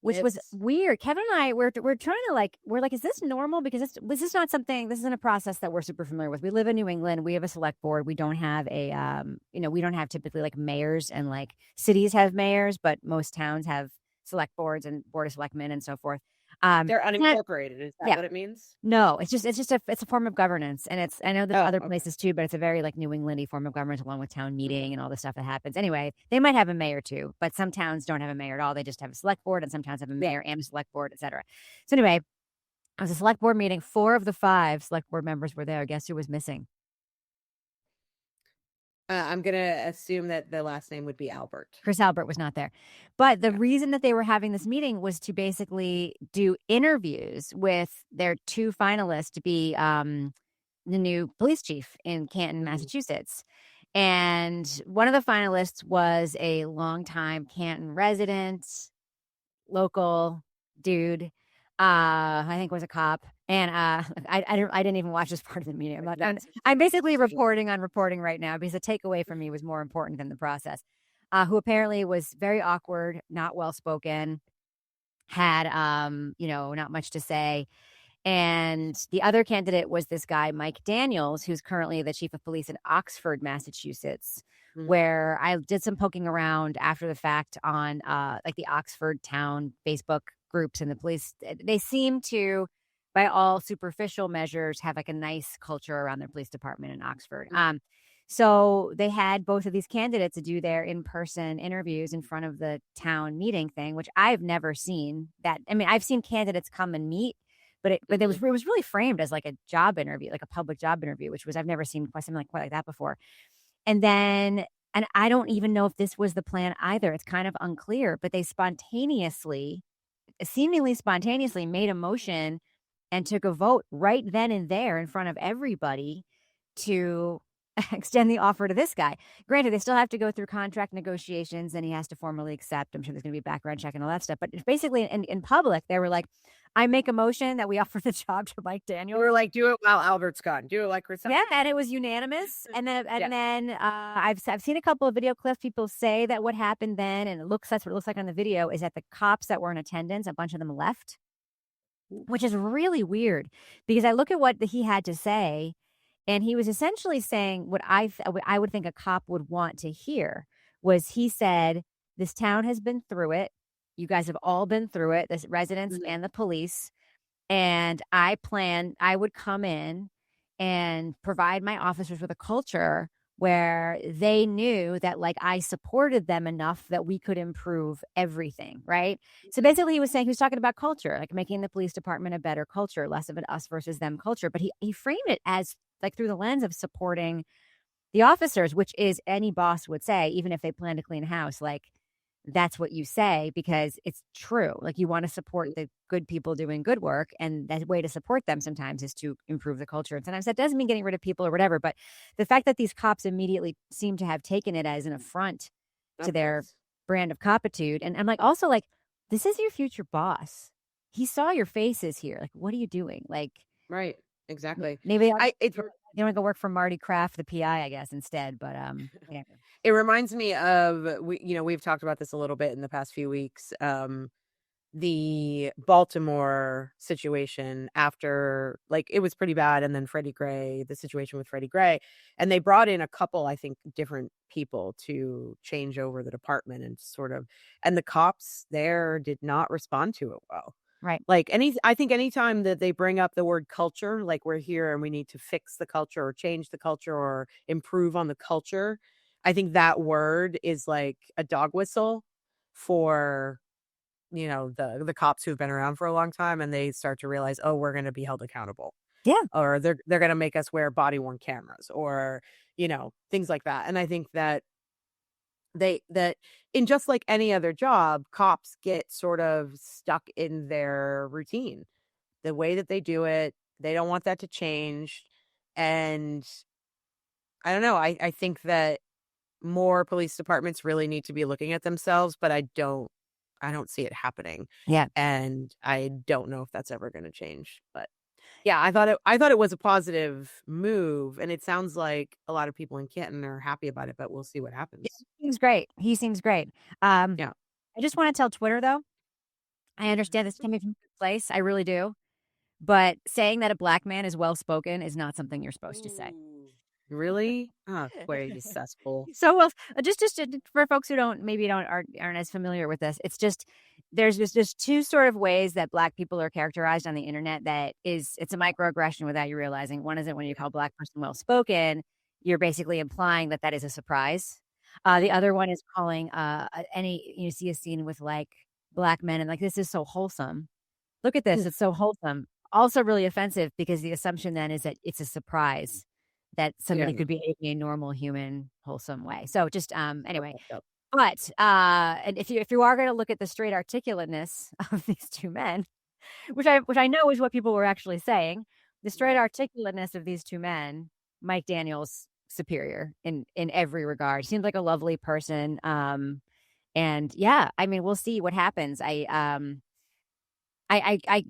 which was It's weird. Kevin and I, we're trying to we're like, is this normal? Because this is not something, this isn't a process that we're super familiar with. We live in New England. We have a select board. We don't have we don't have typically like mayors, and like cities have mayors, but most towns have select boards and board of selectmen and so forth. they're Not- unincorporated. Is that yeah, what it means? no, it's a form of governance, and I know there's Oh, other okay. places too, but it's a very like New Englandy form of government, along with town meeting and all the stuff that happens. Anyway, they might have a mayor too, but some towns don't have a mayor at all. They just have a select board, and some towns have a Yeah. mayor and a select board, etc. So anyway, it was a select board meeting. 4 of the 5 select board members were there. Guess who was missing? I'm gonna assume that the last name would be Albert. Chris Albert was not there. But the Yeah. reason that they were having this meeting was to basically do interviews with their 2 finalists to be the new police chief in Canton, Mhm. Massachusetts. And one of the finalists was a longtime Canton resident, local dude. I think was a cop. And I didn't even watch this part of the meeting. I'm basically reporting on reporting right now, because the takeaway for me was more important than the process. Who apparently was very awkward, not well spoken, had not much to say. And the other candidate was this guy, Mike Daniels, who's currently the chief of police in Oxford, Massachusetts, Mhm. where I did some poking around after the fact on like the Oxford town Facebook groups, and the police. They seem to, by all superficial measures, have like a nice culture around their police department in Oxford. Mhm. So they had both of these candidates to do their in-person interviews in front of the town meeting thing, which I've never seen. That, I mean, I've seen candidates come and meet, but it was Mhm. really framed as like a job interview, like a public job interview, which was, I've never seen quite like that before. And then, and I don't even know if this was the plan either. It's kind of unclear, but they seemingly spontaneously made a motion and took a vote right then and there in front of everybody to extend the offer to this guy. Granted, they still have to go through contract negotiations, and he has to formally accept. I'm sure there's going to be a background check and all that stuff. But basically, in public, they were like, I make a motion that we offer the job to Mike You Daniels. were like, do it while Albert's gone. Do it like we're Yeah, and it was unanimous. And then Yeah. I've seen a couple of video clips. People say that what happened then, and that's what it looks like on the video, is that the cops that were in attendance, a bunch of them left, which is really weird, because I look at what he had to say, and he was essentially saying what what I would think a cop would want to hear. Was he said, this town has been through it. You guys have all been through it, the residents Mhm. and the police. And I would come in and provide my officers with a culture where they knew that like I supported them enough that we could improve everything, right? So basically he was talking about culture, like making the police department a better culture, less of an us versus them culture. But he framed it as like through the lens of supporting the officers, which is any boss would say, even if they plan to clean house, like that's what you say because it's true. Like you want to support the good people doing good work. And that way to support them sometimes is to improve the culture. And sometimes that doesn't mean getting rid of people or whatever. But the fact that these cops immediately seem to have taken it as an affront to Of their course. brand of copitude. And I'm like, also like, this is your future boss. He saw your faces here. Like, what are you doing? Like, Right. Exactly. maybe It's they want to go work for Marty Kraft, the PI, I guess, instead. But yeah. It reminds me of we've talked about this a little bit in the past few weeks. The Baltimore situation after, like, it was pretty bad, and then the situation with Freddie Gray, and they brought in a couple, I think, different people to change over the department and the cops there did not respond to it well. Right. Like I think anytime that they bring up the word culture, like we're here and we need to fix the culture or change the culture or improve on the culture, I think that word is like a dog whistle for, the cops who've been around for a long time, and they start to realize, oh, we're going to be held accountable, Yeah. or they're going to make us wear body worn cameras, or things like that. And I think that that in just like any other job, cops get sort of stuck in their routine, the way that they do it. They don't want that to change. And I don't know. I think that more police departments really need to be looking at themselves, but I don't see it happening. Yeah. And I don't know if that's ever going to change, but Yeah, I thought it was a positive move, and it sounds like a lot of people in Canton are happy about it, but we'll see what Yeah, happens. he seems great. He seems great. Um, Yeah. I just wanna tell Twitter, though, I understand this coming from a good place, I really do, but saying that a black man is well-spoken is not something you're supposed to say. Ooh. Really? Ah, query cesspool. So, well, just for folks who aren't as familiar with this, it's just there's just two sort of ways that black people are characterized on the internet that it's a microaggression without you realizing. One is that when you Yeah. call a black person well spoken, you're basically implying that that is a surprise. The other one is calling any you see a scene with like black men and like this is so wholesome. Look at this, it's so wholesome. Also really offensive because the assumption then is that it's a surprise that Yeah. somebody could be acting a normal human wholesome way. So just anyway, Yep. but and if you are going to look at the straight articulateness of these two men, which I know is what people were actually saying, the straight Right. articulateness of these two men, Mike Daniels superior in every regard. Seems like a lovely person and yeah, I mean, we'll see what happens. You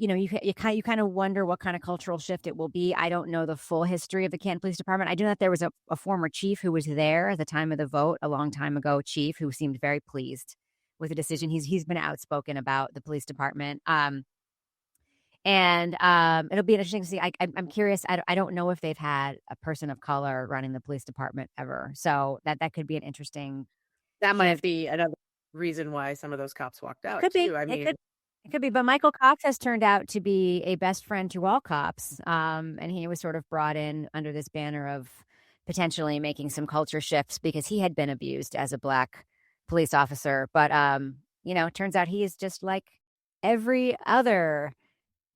know, you kind of wonder what kind of cultural shift it will be. I don't know the full history of the Canton Police Department. I do know that there was a former chief who was there at the time of the vote, a long time ago, chief who seemed very pleased with the decision. He's been outspoken about the police department. And it'll be interesting to see. I'm curious. I don't know if they've had a person of color running the police department ever, so that could be an interesting That might shift. be another reason why some of those cops walked out Could be. too. I mean, It could be, but Michael Cox has turned out to be a best friend to all cops, and he was sort of brought in under this banner of potentially making some culture shifts because he had been abused as a black police officer. But you know, it turns out he is just like every other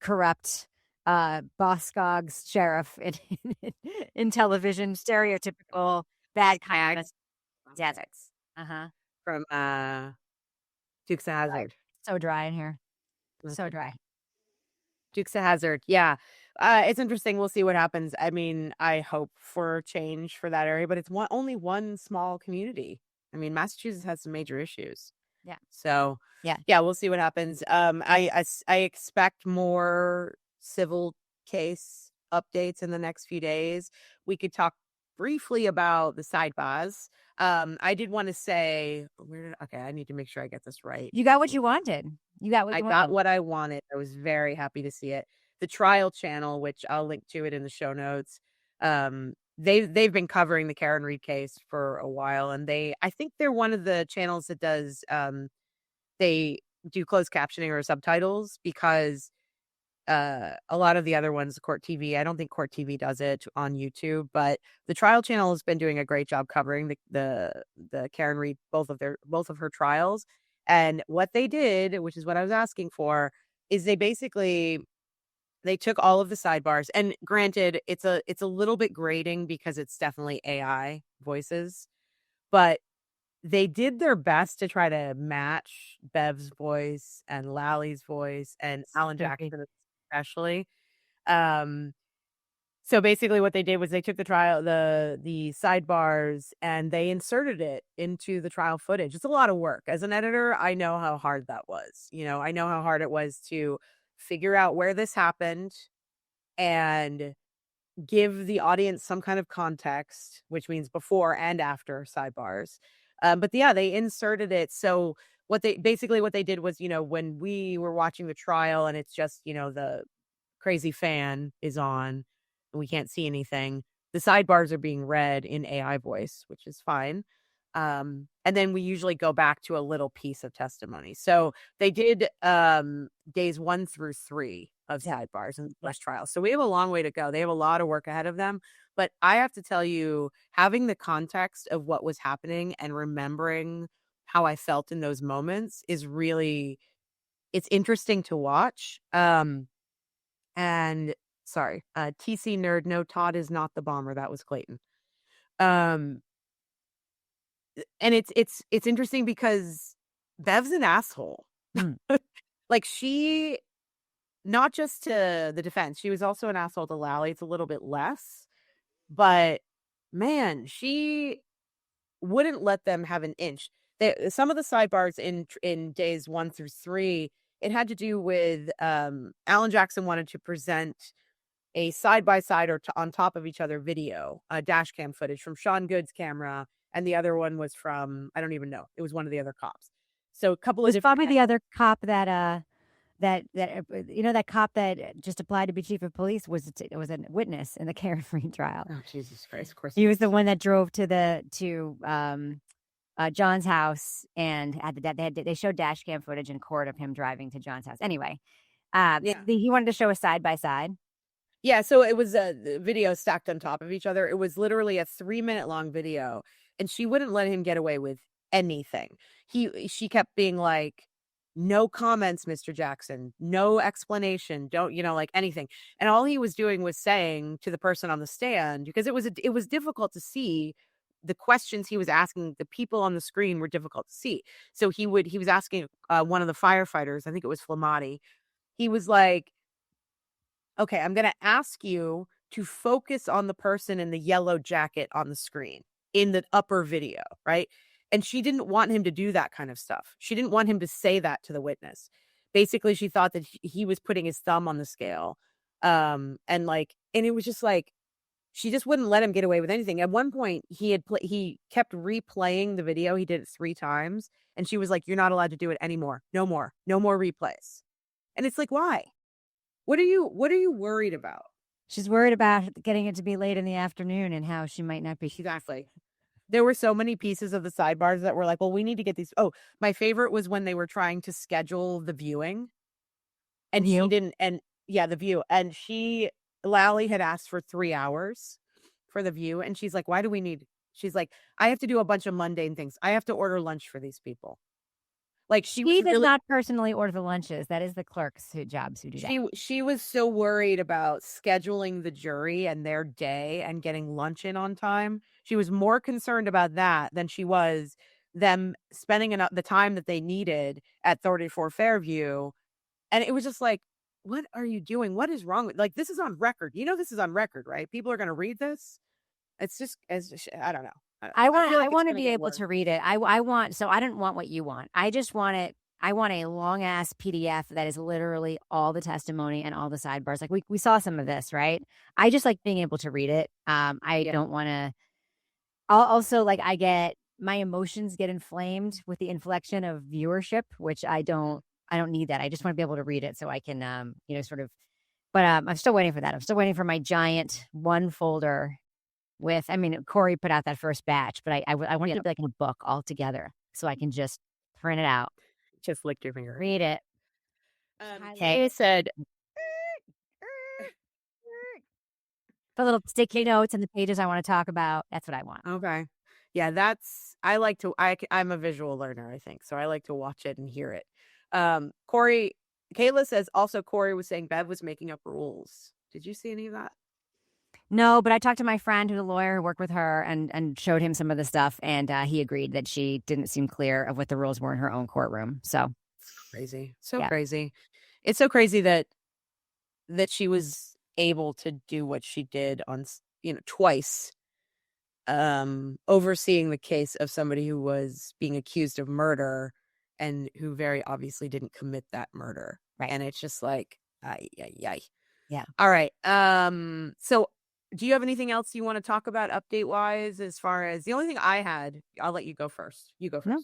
corrupt Boscog's sheriff in television, stereotypical bad kind of deserts. Uh-huh. from Dukes of Right. Hazzard. So dry in here. So dry. Dukes of Hazzard. Yeah. It's interesting. We'll see what happens. I mean, I hope for change for that area, but it's only one small community. I mean, Massachusetts has some major issues. Yeah. So, Yeah. yeah, we'll see what happens. I expect more civil case updates in the next few days. We could talk briefly about the sidebars. I did want to say, okay, I need to make sure I get this right. You got what you wanted. You got what I you got wanted. what I wanted. I was very happy to see it. The trial channel, which I'll link to it in the show notes, they've been covering the Karen Reed case for a while, and I think they're one of the channels that does they do closed captioning or subtitles because a lot of the other ones, Court TV, I don't think Court TV does it on YouTube, but the trial channel has been doing a great job covering the Karen Reed both of her trials. And what they did, which is what I was asking for, is they took all of the sidebars, and granted, it's a little bit grating because it's definitely AI voices, but they did their best to try to match Bev's voice and Lally's voice and Alan Spooky. Jackson especially. Um, so basically what they did was they took the sidebars and they inserted it into the trial footage. It's a lot of work. As an editor, I know how hard that was. You know, I know how hard it was to figure out where this happened and give the audience some kind of context, which means before and after sidebars. But yeah, they inserted it. So what they did was, you know, when we were watching the trial and it's just, you know, the crazy fan is on and we can't see anything, the sidebars are being read in AI voice, which is fine. And then we usually go back to a little piece of testimony. So they did days 1 through 3 of Yeah. sidebars in the first trial. So we have a long way to go. They have a lot of work ahead of them. But I have to tell you, having the context of what was happening and remembering how I felt in those moments is really it's interesting to watch. And sorry, TC nerd, no, Todd is not the bomber. That was Clayton. Um, and it's interesting because Bev's an asshole. Mm. Like she not just to the defense, she was also an asshole to Lally. It's a little bit less, but man, she wouldn't let them have an inch. Some of the sidebars in days 1 through 3, it had to do with Alan Jackson wanted to present a side-by-side or on top of each other video, dash cam footage from Sean Goode's camera, and the other one was from, I don't even know. It was one of the other cops. So a couple It of was different probably the other cop that that cop that just applied to be chief of police was a witness in the Carefree trial. Oh, Jesus Christ. Of course. He was the one that drove to John's house and they showed dash cam footage in court of him driving to John's house. Anyway, he wanted to show a side by side. Yeah, so it was the video stacked on top of each other. It was literally a 3-minute long video, and she wouldn't let him get away with anything. She kept being like, "No comments, Mr. Jackson. No explanation. Don't, like anything." And all he was doing was saying to the person on the stand, because it was difficult to see the questions he was asking. The people on the screen were difficult to see. So he was asking one of the firefighters, I think it was Flamati. He was like, "Okay, I'm going to ask you to focus on the person in the yellow jacket on the screen in the upper video," right? And she didn't want him to do that kind of stuff. She didn't want him to say that to the witness. Basically, she thought that he was putting his thumb on the scale. And it was just like, she just wouldn't let him get away with anything. At one point, he kept replaying the video. He did it 3 times. And she was like, "You're not allowed to do it anymore. No more replays." And it's like, why? What are you worried about? She's worried about getting it to be late in the afternoon and how she might not be. Exactly. There were so many pieces of the sidebars that were like, well, we need to get these. Oh, my favorite was when they were trying to schedule the viewing. And she didn't. And yeah, the view. And Lally had asked for 3 hours for the view. And she's like, why do we need? She's like, I have to do a bunch of mundane things. I have to order lunch for these people. Like she does not personally order the lunches. That is the clerk's jobs who do that. She was so worried about scheduling the jury and their day and getting lunch in on time. She was more concerned about that than she was them spending the time that they needed at 34 Fairview. And it was just like, what are you doing? What is wrong with, this is on record. This is on record, right? People are going to read this. It's just, I don't know. I want to be able to read it. So I don't want what you want. I just want it. I want a long ass PDF that is literally all the testimony and all the sidebars. Like we saw some of this, right? I just like being able to read it. I don't want to. Also, my emotions get inflamed with the inflection of viewership, which I don't need that. I just want to be able to read it so I can, sort of. But I'm still waiting for that. I'm still waiting for my giant one folder. Corey put out that first batch, but I want it to be like in a book all together so I can just print it out. Just lick your finger. Read it. Okay. I said, the little sticky notes and the pages I want to talk about. That's what I want. Okay. Yeah, I'm a visual learner, I think. So I like to watch it and hear it. Kayla says also Corey was saying Bev was making up rules. Did you see any of that? No, but I talked to my friend who's a lawyer who worked with her and showed him some of the stuff, and he agreed that she didn't seem clear of what the rules were in her own courtroom. So crazy. Crazy. It's so crazy that she was able to do what she did on, twice, overseeing the case of somebody who was being accused of murder and who very obviously didn't commit that murder. Right. And it's just like, yeah. All right. So do you have anything else you want to talk about update wise? As far as the only thing I had, I'll let you go first. You go first. No,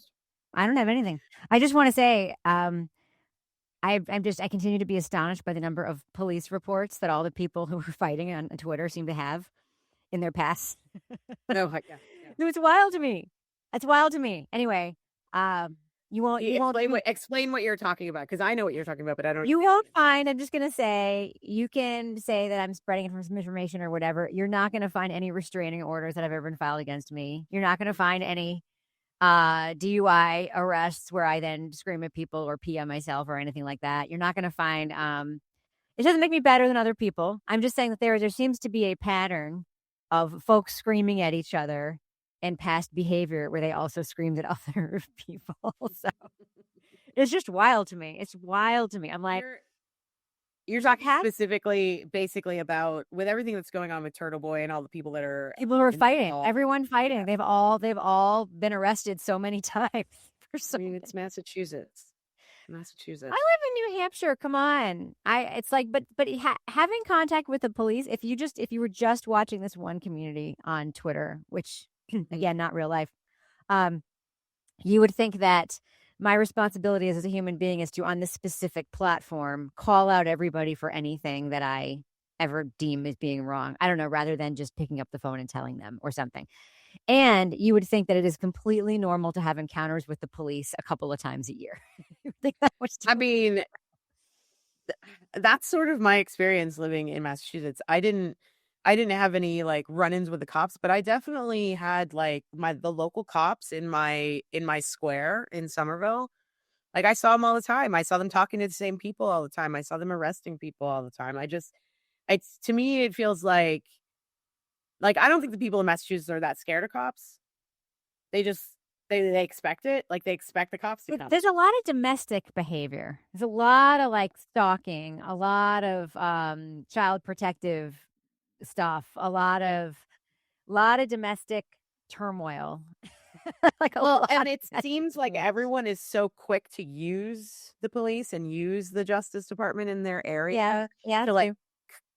I don't have anything. I just want to say, I continue to be astonished by the number of police reports that all the people who were fighting on Twitter seem to have in their past. No, yeah. It's wild to me. It's wild to me. Anyway, explain what you're talking about, because I know what you're talking about, but I don't. You won't find. I'm just gonna say you can say that I'm spreading misinformation or whatever. You're not gonna find any restraining orders that have ever been filed against me. You're not gonna find any DUI arrests where I then scream at people or pee on myself or anything like that. You're not gonna find. It doesn't make me better than other people. I'm just saying that there seems to be a pattern of folks screaming at each other and past behavior where they also screamed at other people. So it's just wild to me. It's wild to me. I'm like, you're talking specifically, basically about with everything that's going on with Turtle Boy and all the people that are fighting. Everyone fighting. Yeah. They've all been arrested so many times. It's Massachusetts. Massachusetts. I live in New Hampshire. Come on. It's like, but having contact with the police, if you were just watching this one community on Twitter, which again, not real life, um, you would think that my responsibility as a human being is to, on this specific platform, call out everybody for anything that I ever deem as being wrong. I don't know, rather than just picking up the phone and telling them or something. And you would think that it is completely normal to have encounters with the police a couple of times a year. You would think that was I mean, that's sort of my experience living in Massachusetts. I didn't have any like run-ins with the cops, but I definitely had like the local cops in my square in Somerville. Like I saw them all the time. I saw them talking to the same people all the time. I saw them arresting people all the time. It's to me it feels like I don't think the people in Massachusetts are that scared of cops. They just they expect it. Like they expect the cops to come. There's a lot of domestic behavior. There's a lot of like stalking, a lot of child protective stuff, a lot of domestic turmoil. And it seems like everyone is so quick to use the police and use the Justice Department in their area to like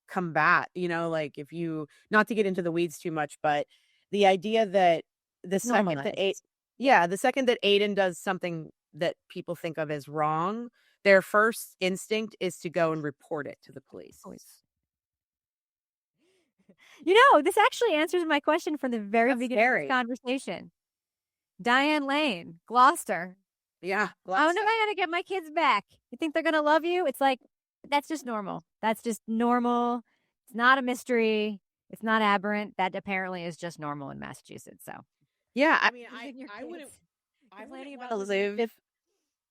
combat, like if you, not to get into the weeds too much, but the idea that the second that Aiden does something that people think of as wrong, their first instinct is to go and report it to the police. This actually answers my question from the very beginning of this conversation. Diane Lane, Gloucester. Yeah. Gloucester. How am I going to get my kids back? You think they're going to love you? It's like, that's just normal. That's just normal. It's not a mystery. It's not aberrant. That apparently is just normal in Massachusetts. So, yeah, I mean, I wouldn't want to live.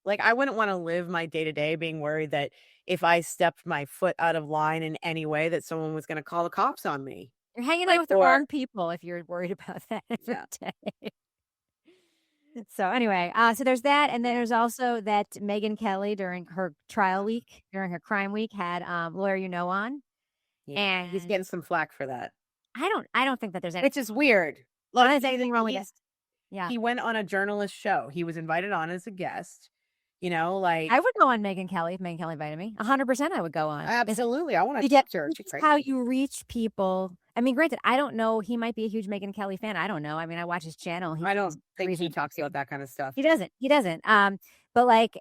Like, I wouldn't want to live my day to day being worried that if I stepped my foot out of line in any way, that someone was going to call the cops on me. You're hanging out with the wrong people if you're worried about that every day. So anyway, so there's that. And then there's also that Megyn Kelly during her trial week, during her crime week, had Lawyer on. Yeah. And he's getting some flack for that. I don't think that there's any. Which is weird. Look, there's anything wrong with it. Yeah. He went on a journalist show. He was invited on as a guest. Like I would go on Megyn Kelly if Megyn Kelly invited me. 100% I would go on. Absolutely. I want to get her. How you reach people. I mean, granted, I don't know. He might be a huge Megyn Kelly fan. I don't know. I mean, I watch his channel. I don't think he talks about that kind of stuff. He doesn't. But like,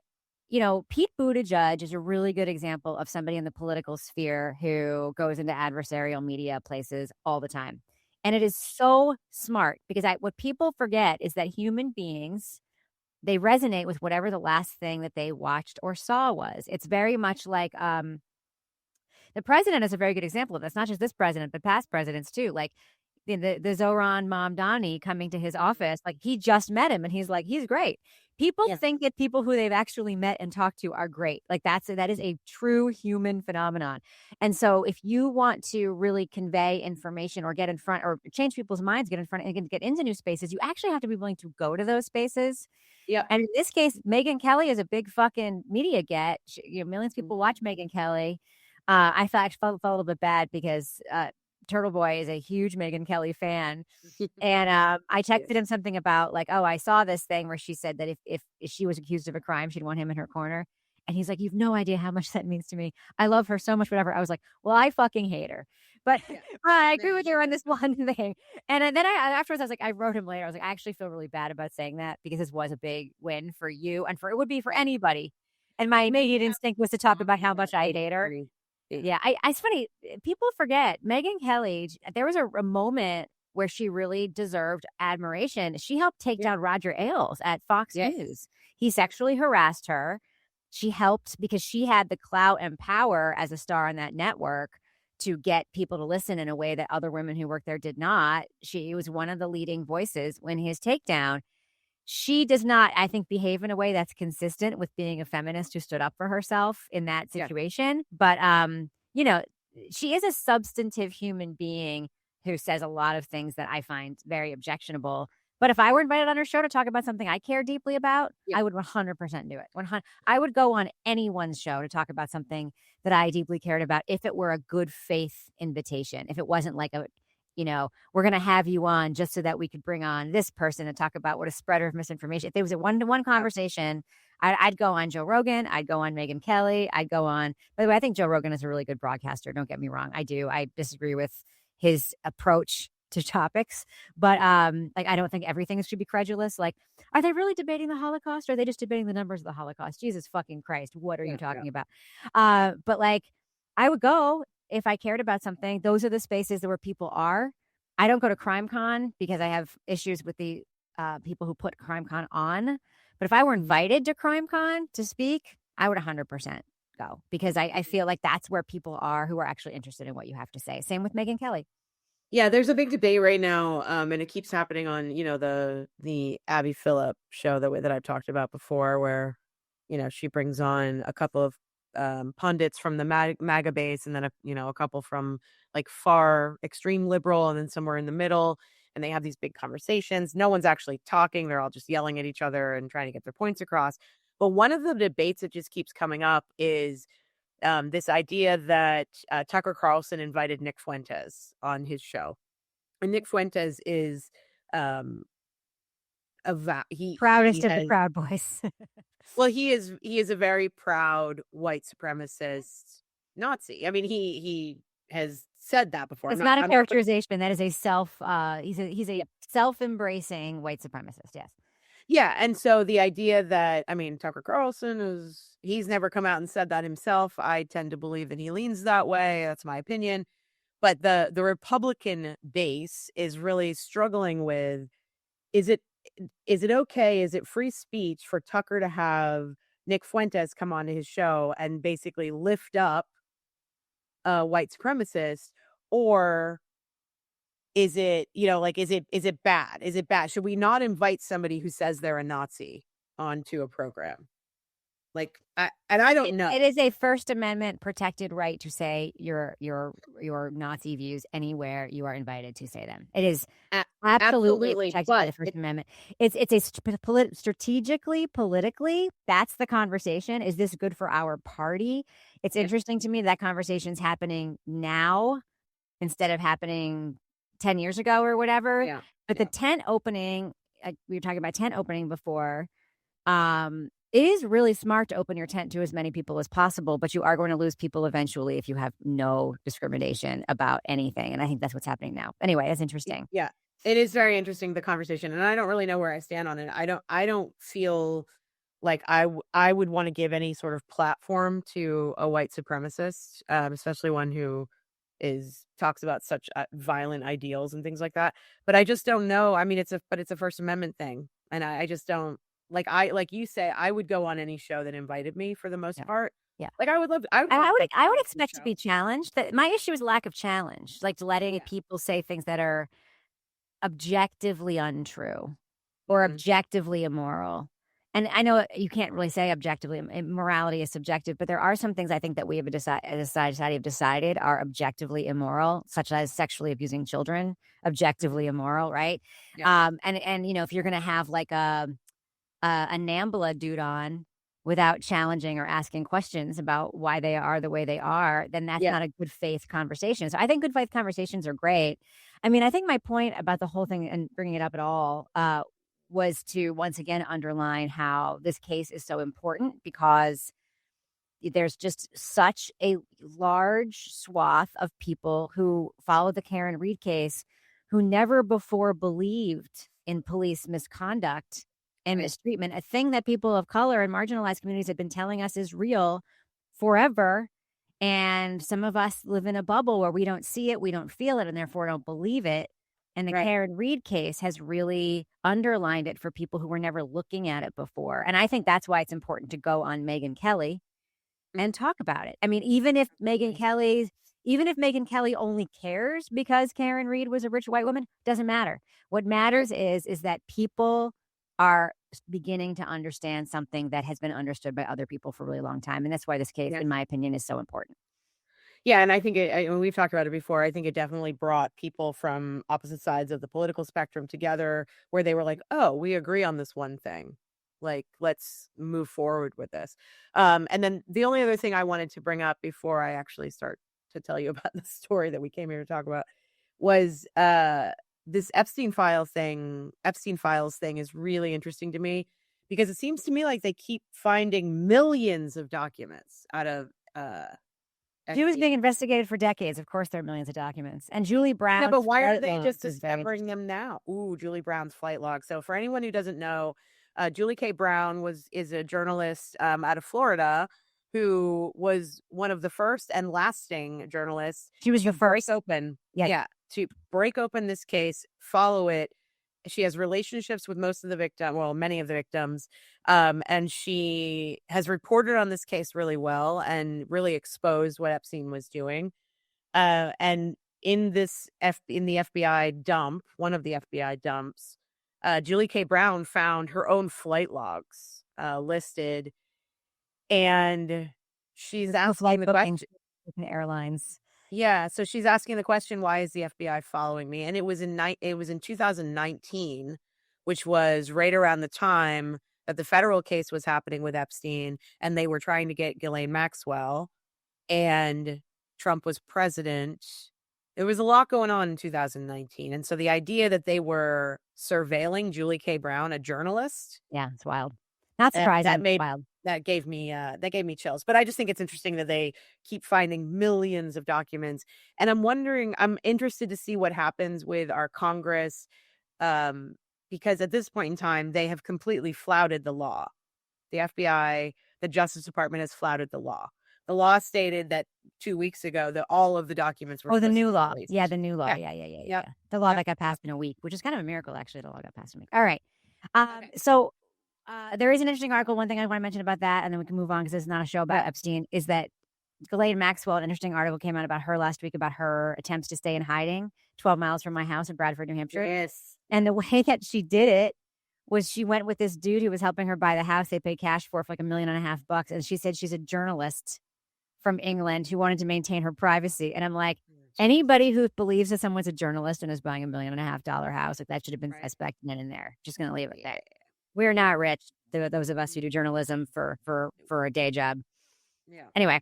Pete Buttigieg is a really good example of somebody in the political sphere who goes into adversarial media places all the time. And it is so smart because what people forget is that human beings, they resonate with whatever the last thing that they watched or saw was. It's very much like the president is a very good example of this. Not just this president, but past presidents too. Like the Zoran Mamdani coming to his office, like he just met him and he's like, he's great. People think that people who they've actually met and talked to are great. Like that is a true human phenomenon. And so if you want to really convey information or get in front or change people's minds, get in front and get into new spaces, you actually have to be willing to go to those spaces. Yeah. And in this case, Megyn Kelly is a big fucking media get. Millions of people watch Megyn Kelly. I felt a little bit bad because Turtle Boy is a huge Megyn Kelly fan. And I texted him something about like, oh, I saw this thing where she said that if she was accused of a crime, she'd want him in her corner. And he's like, you've no idea how much that means to me. I love her so much, whatever. I was like, well, I fucking hate her. But I agree with you on this one thing. And then afterwards, I was like, I wrote him later. I was like, I actually feel really bad about saying that because this was a big win for you and it would be for anybody. And my immediate instinct was to talk about how much I hate her. Yeah, it's funny. People forget Megyn Kelly. There was a moment where she really deserved admiration. She helped take down Roger Ailes at Fox News. He sexually harassed her. She helped because she had the clout and power as a star on that network to get people to listen in a way that other women who worked there did not. She was one of the leading voices when his takedown. She does not, I think, behave in a way that's consistent with being a feminist who stood up for herself in that situation. But, she is a substantive human being who says a lot of things that I find very objectionable. But if I were invited on her show to talk about something I care deeply about, I would 100% do it. I would go on anyone's show to talk about something that I deeply cared about if it were a good faith invitation. If it wasn't like we're going to have you on just so that we could bring on this person and talk about what a spreader of misinformation. If there was a one-to-one conversation, I'd go on Joe Rogan. I'd go on Megyn Kelly. I'd go on. By the way, I think Joe Rogan is a really good broadcaster. Don't get me wrong. I do. I disagree with his approach to topics, but like I don't think everything should be credulous. Like, are they really debating the Holocaust? Or are they just debating the numbers of the Holocaust? Jesus fucking Christ, what are you talking about? But like, I would go if I cared about something. Those are the spaces where people are. I don't go to CrimeCon because I have issues with the people who put CrimeCon on. But if I were invited to CrimeCon to speak, I would 100% go because I feel like that's where people are who are actually interested in what you have to say. Same with Megyn Kelly. Yeah, there's a big debate right now, and it keeps happening on, the Abby Phillip show that I've talked about before, where, she brings on a couple of pundits from the MAGA base, and then a couple from like far extreme liberal, and then somewhere in the middle, and they have these big conversations. No one's actually talking; they're all just yelling at each other and trying to get their points across. But one of the debates that just keeps coming up is this idea that Tucker Carlson invited Nick Fuentes on his show. And Nick Fuentes is Proudest of the Proud Boys. Well, he is a very proud white supremacist Nazi. I mean, he has said that before. It's not a characterization. That is a he's a self-embracing white supremacist. Yes. Yeah, and so the idea that, I mean, Tucker Carlson he's never come out and said that himself. I tend to believe that he leans that way. That's my opinion. But the Republican base is really struggling with, is it okay? Is it free speech for Tucker to have Nick Fuentes come on to his show and basically lift up a white supremacist? Or is it, is it bad? Is it bad? Should we not invite somebody who says they're a Nazi onto a program? Like, I don't know. It is a First Amendment protected right to say your Nazi views anywhere you are invited to say them. It is absolutely protected by the First Amendment. It's a strategically, politically, that's the conversation. Is this good for our party? It's interesting to me that conversation's happening now instead of happening 10 years ago or whatever. Yeah. But the tent opening, we were talking about tent opening before. It is really smart to open your tent to as many people as possible, but you are going to lose people eventually if you have no discrimination about anything. And I think that's what's happening now. Anyway, it's interesting. Yeah, it is very interesting, the conversation. And I don't really know where I stand on it. I don't feel like I would want to give any sort of platform to a white supremacist, especially one who talks about such violent ideals and things like that. But I just don't know. I mean, it's a First Amendment thing. And I just don't. Like you say, I would go on any show that invited me for the most part. Yeah. Like I would love. I would expect to be challenged. My issue is lack of challenge, like letting people say things that are objectively untrue or objectively immoral. And I know you can't really say objectively. Morality is subjective, but there are some things I think that we have as a society have decided are objectively immoral, such as sexually abusing children, objectively immoral, right? Yeah. And if you're going to have like a NAMBLA dude on without challenging or asking questions about why they are the way they are, then that's not a good faith conversation. So I think good faith conversations are great. I mean, I think my point about the whole thing and bringing it up at all was to once again underline how this case is so important because there's just such a large swath of people who follow the Karen Read case who never before believed in police misconduct and mistreatment, a thing that people of color and marginalized communities have been telling us is real forever. And some of us live in a bubble where we don't see it, we don't feel it, and therefore don't believe it. And the Karen Read case has really underlined it for people who were never looking at it before. And I think that's why it's important to go on Megyn Kelly and talk about it. I mean, even if Megyn Kelly only cares because Karen Read was a rich white woman, doesn't matter. What matters is that people are beginning to understand something that has been understood by other people for a really long time. And that's why this case, in my opinion, is so important. Yeah, and I think we've talked about it before. I think it definitely brought people from opposite sides of the political spectrum together where they were like, oh, we agree on this one thing. Like, let's move forward with this. And then the only other thing I wanted to bring up before I actually start to tell you about the story that we came here to talk about was this Epstein Files thing is really interesting to me because it seems to me like they keep finding millions of documents out of She was Epstein. being investigated for decades. Of course, there are millions of documents. And Julie Brown. Yeah, but why are they just is very discovering them now? Ooh, Julie Brown's flight log. So for anyone who doesn't know, Julie K. Brown is a journalist out of Florida who was one of the first and lasting journalists. She was the first. Break open. Yeah. Yeah, to break open this case, follow it. She has relationships with most of the victims, well, many of the victims, and she has reported on this case really well and really exposed what Epstein was doing. And in the FBI dump, one of the FBI dumps, Julie K. Brown found her own flight logs listed, and she's asking the question. Airlines. Yeah, so she's asking the question, why is the FBI following me? And it was in 2019, which was right around the time that the federal case was happening with Epstein, and they were trying to get Ghislaine Maxwell, and Trump was president. There was a lot going on in 2019. And so the idea that they were surveilling Julie K. Brown, a journalist. Yeah, it's wild. Not surprising. That gave me chills. But I just think it's interesting that they keep finding millions of documents. And I'm interested to see what happens with our Congress, because at this point in time, they have completely flouted the law. The FBI, the Justice Department has flouted the law. The law stated that 2 weeks ago that all of the documents were. Oh, the new law. Released. Yeah, the new law. Yeah. The law that got passed in a week, which is kind of a miracle, actually. The law got passed in a week. All right. Okay. So there is an interesting article. One thing I want to mention about that, and then we can move on because it's not a show about Epstein, is that Ghislaine Maxwell, an interesting article came out about her last week about her attempts to stay in hiding 12 miles from my house in Bradford, New Hampshire. Yes. And the way that she did it was she went with this dude who was helping her buy the house. They paid cash for like $1.5 million. And she said she's a journalist from England who wanted to maintain her privacy. And I'm like, anybody who believes that someone's a journalist and is buying $1.5 million house, like that should have been suspected in there. Just going to leave it there. We're not rich. Those of us who do journalism for a day job. Yeah. Anyway.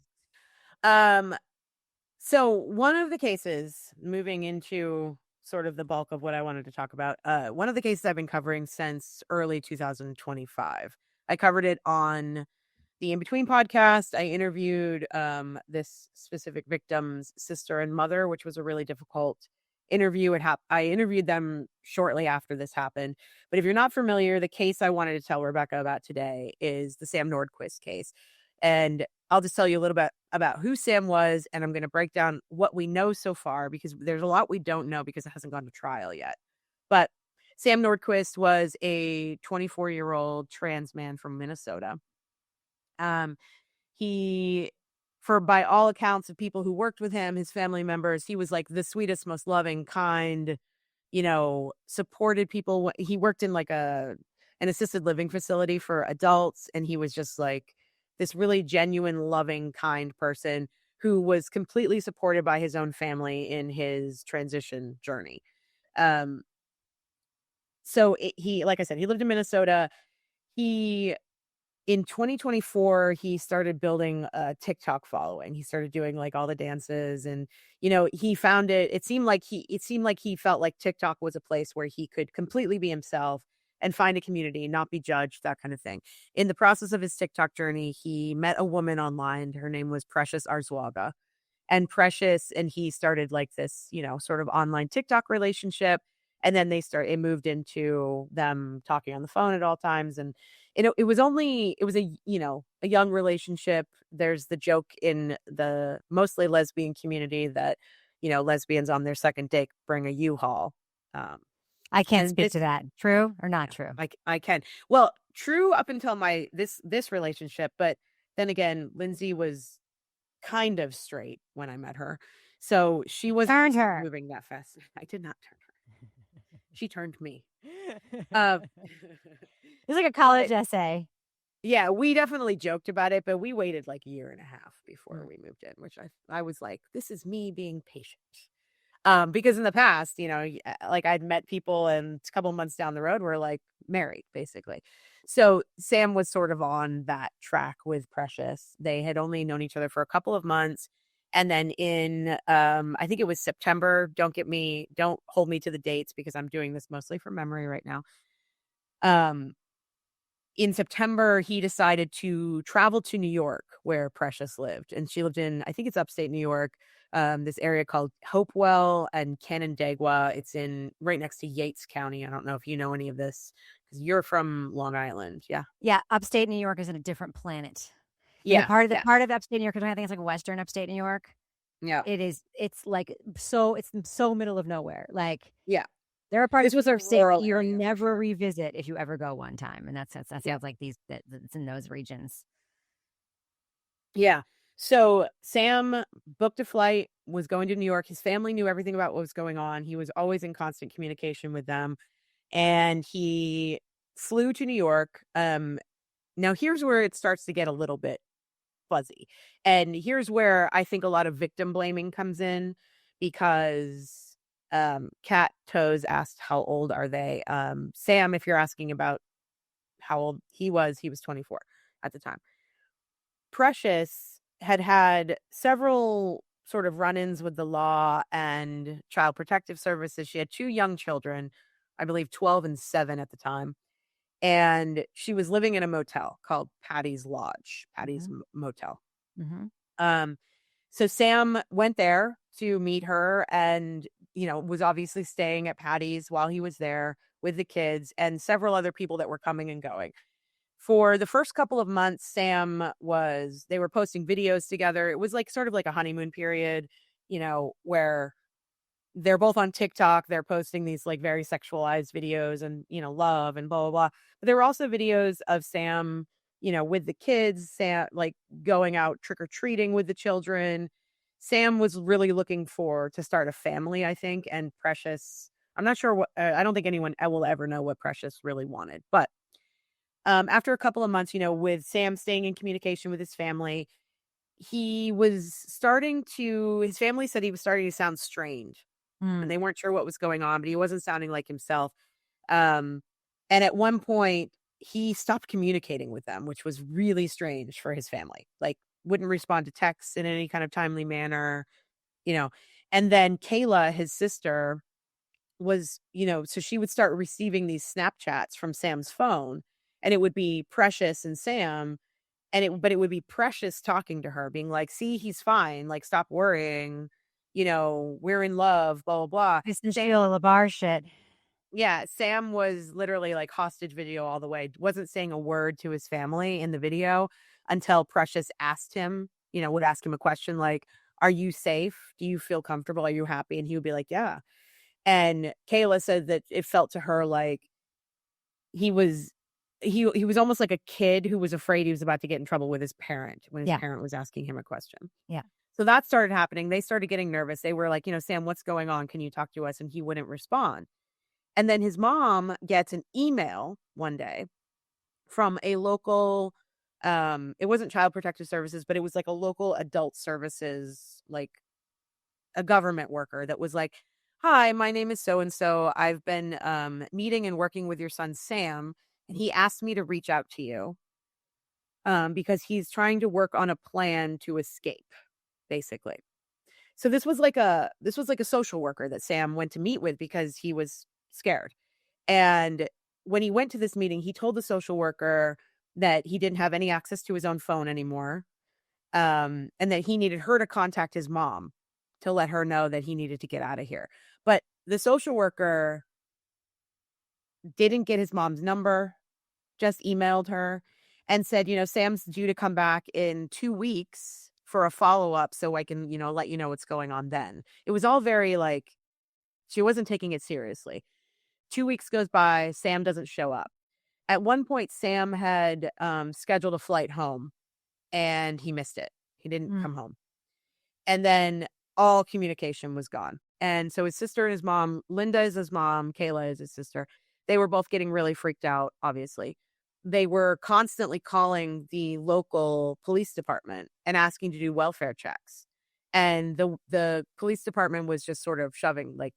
So one of the cases, moving into sort of the bulk of what I wanted to talk about, one of the cases I've been covering since early 2025. I covered it on the In Between podcast. I interviewed this specific victim's sister and mother, which was a really difficult interview. I interviewed them shortly after this happened. But if you're not familiar, the case I wanted to tell Rebecca about today is the Sam Nordquist case. And I'll just tell you a little bit about who Sam was, and I'm going to break down what we know so far, because there's a lot we don't know because it hasn't gone to trial yet. But Sam Nordquist was a 24-year-old trans man from Minnesota. He, by all accounts of people who worked with him, his family members, he was like the sweetest, most loving, kind, supported people. He worked in like an assisted living facility for adults, and he was just like this really genuine, loving, kind person who was completely supported by his own family in his transition journey. So like I said, he lived in Minnesota. In 2024, he started building a TikTok following. He started doing like all the dances, and he found it seemed like he felt like TikTok was a place where he could completely be himself and find a community, not be judged, that kind of thing. In the process of his TikTok journey, he met a woman online. Her name was Precious Arzwaga. And Precious and he started like this, sort of online TikTok relationship. And then it moved into them talking on the phone at all times. And it was a young relationship. There's the joke in the mostly lesbian community that, lesbians on their second date bring a U-Haul. I can't speak to that. True or not true? I can. Well, true up until this relationship, but then again, Lindsay was kind of straight when I met her, so she was turned her moving that fast. I did not turn her. She turned me. It's like a college essay. Yeah, we definitely joked about it, but we waited like a year and a half before we moved in, which I was like, this is me being patient. Because in the past, like I'd met people and a couple months down the road, we're like married basically. So Sam was sort of on that track with Precious. They had only known each other for a couple of months. And then in, I think it was September, don't hold me to the dates because I'm doing this mostly from memory right now. in September, he decided to travel to New York, where Precious lived. And she lived in, I think it's upstate New York, this area called Hopewell and Canandaigua. It's in right next to Yates County. I don't know if you know any of this because you're from Long Island. Yeah. Yeah, upstate New York is in a different planet. And the Yeah. part of the Yeah. part of upstate New York, I think it's like western upstate New York. Yeah. It's like it's so middle of nowhere. Like Yeah. there are parts This was of a New York State that rural you'll area for never sure. revisit if you ever go one time, and that Yeah. sounds like it's in those regions. Yeah. So Sam booked a flight, was going to New York. His family knew everything about what was going on. He was always in constant communication with them. And he flew to New York. Now here's where it starts to get a little bit fuzzy. And here's where I think a lot of victim blaming comes in because Kat Toes asked how old are they? Sam, if you're asking about how old he was 24 at the time. Precious had several sort of run-ins with the law and child protective services. She had 2 young children, I believe 12 and 7 at the time, and she was living in a motel called Patty's Lodge, Patty's Mhm. Motel. Mhm. Um, so Sam went there to meet her and, was obviously staying at Patty's while he was there with the kids and several other people that were coming and going. For the first couple of months, they were posting videos together. It was like sort of like a honeymoon period, where they're both on TikTok. They're posting these like very sexualized videos and, love and blah, blah, blah. But there were also videos of Sam, with the kids, Sam like going out trick or treating with the children. Sam was really looking to start a family, I think. And Precious, I'm not sure I don't think anyone will ever know what Precious really wanted. But after a couple of months, with Sam staying in communication with his family, his family said he was starting to sound strange and Mm. they weren't sure what was going on, but he wasn't sounding like himself. Um, and at one point, he stopped communicating with them, which was really strange for his family. Like, wouldn't respond to texts in any kind of timely manner, you know. And then Kayla, his sister, so she would start receiving these Snapchats from Sam's phone, and it would be Precious and Sam, but it would be Precious talking to her, being like, "See, he's fine. Like, stop worrying. We're in love." Blah blah blah. This is Sheila LaBar shit. Yeah, Sam was literally like hostage video all the way. Wasn't saying a word to his family in the video until Precious asked him. Would ask him a question like, "Are you safe? Do you feel comfortable? Are you happy?" And he would be like, "Yeah." And Kayla said that it felt to her like he was he was almost like a kid who was afraid he was about to get in trouble with his parent when his Yeah. parent was asking him a question. Yeah. So that started happening. They started getting nervous. They were like, "Sam, what's going on? Can you talk to us?" And he wouldn't respond. And then his mom gets an email one day from a local it wasn't child protective services, but it was like a local adult services, like a government worker that was like, "Hi, my name is so and so. I've been meeting and working with your son Sam, and he asked me to reach out to you because he's trying to work on a plan to escape, basically." So this was like a social worker that Sam went to meet with because he was scared. And when he went to this meeting, he told the social worker that he didn't have any access to his own phone anymore, and that he needed her to contact his mom to let her know that he needed to get out of here. But the social worker didn't get his mom's number, just emailed her and said, "Sam's due to come back in 2 weeks for a follow-up so I can, let you know what's going on then." It was all very like, she wasn't taking it seriously. 2 weeks goes by, Sam doesn't show up. At one point, Sam had scheduled a flight home and he missed it. He didn't Mm. come home. And then all communication was gone. And so his sister and his mom, Linda is his mom, Kayla is his sister. They were both getting really freaked out, obviously. They were constantly calling the local police department and asking to do welfare checks. And the police department was just sort of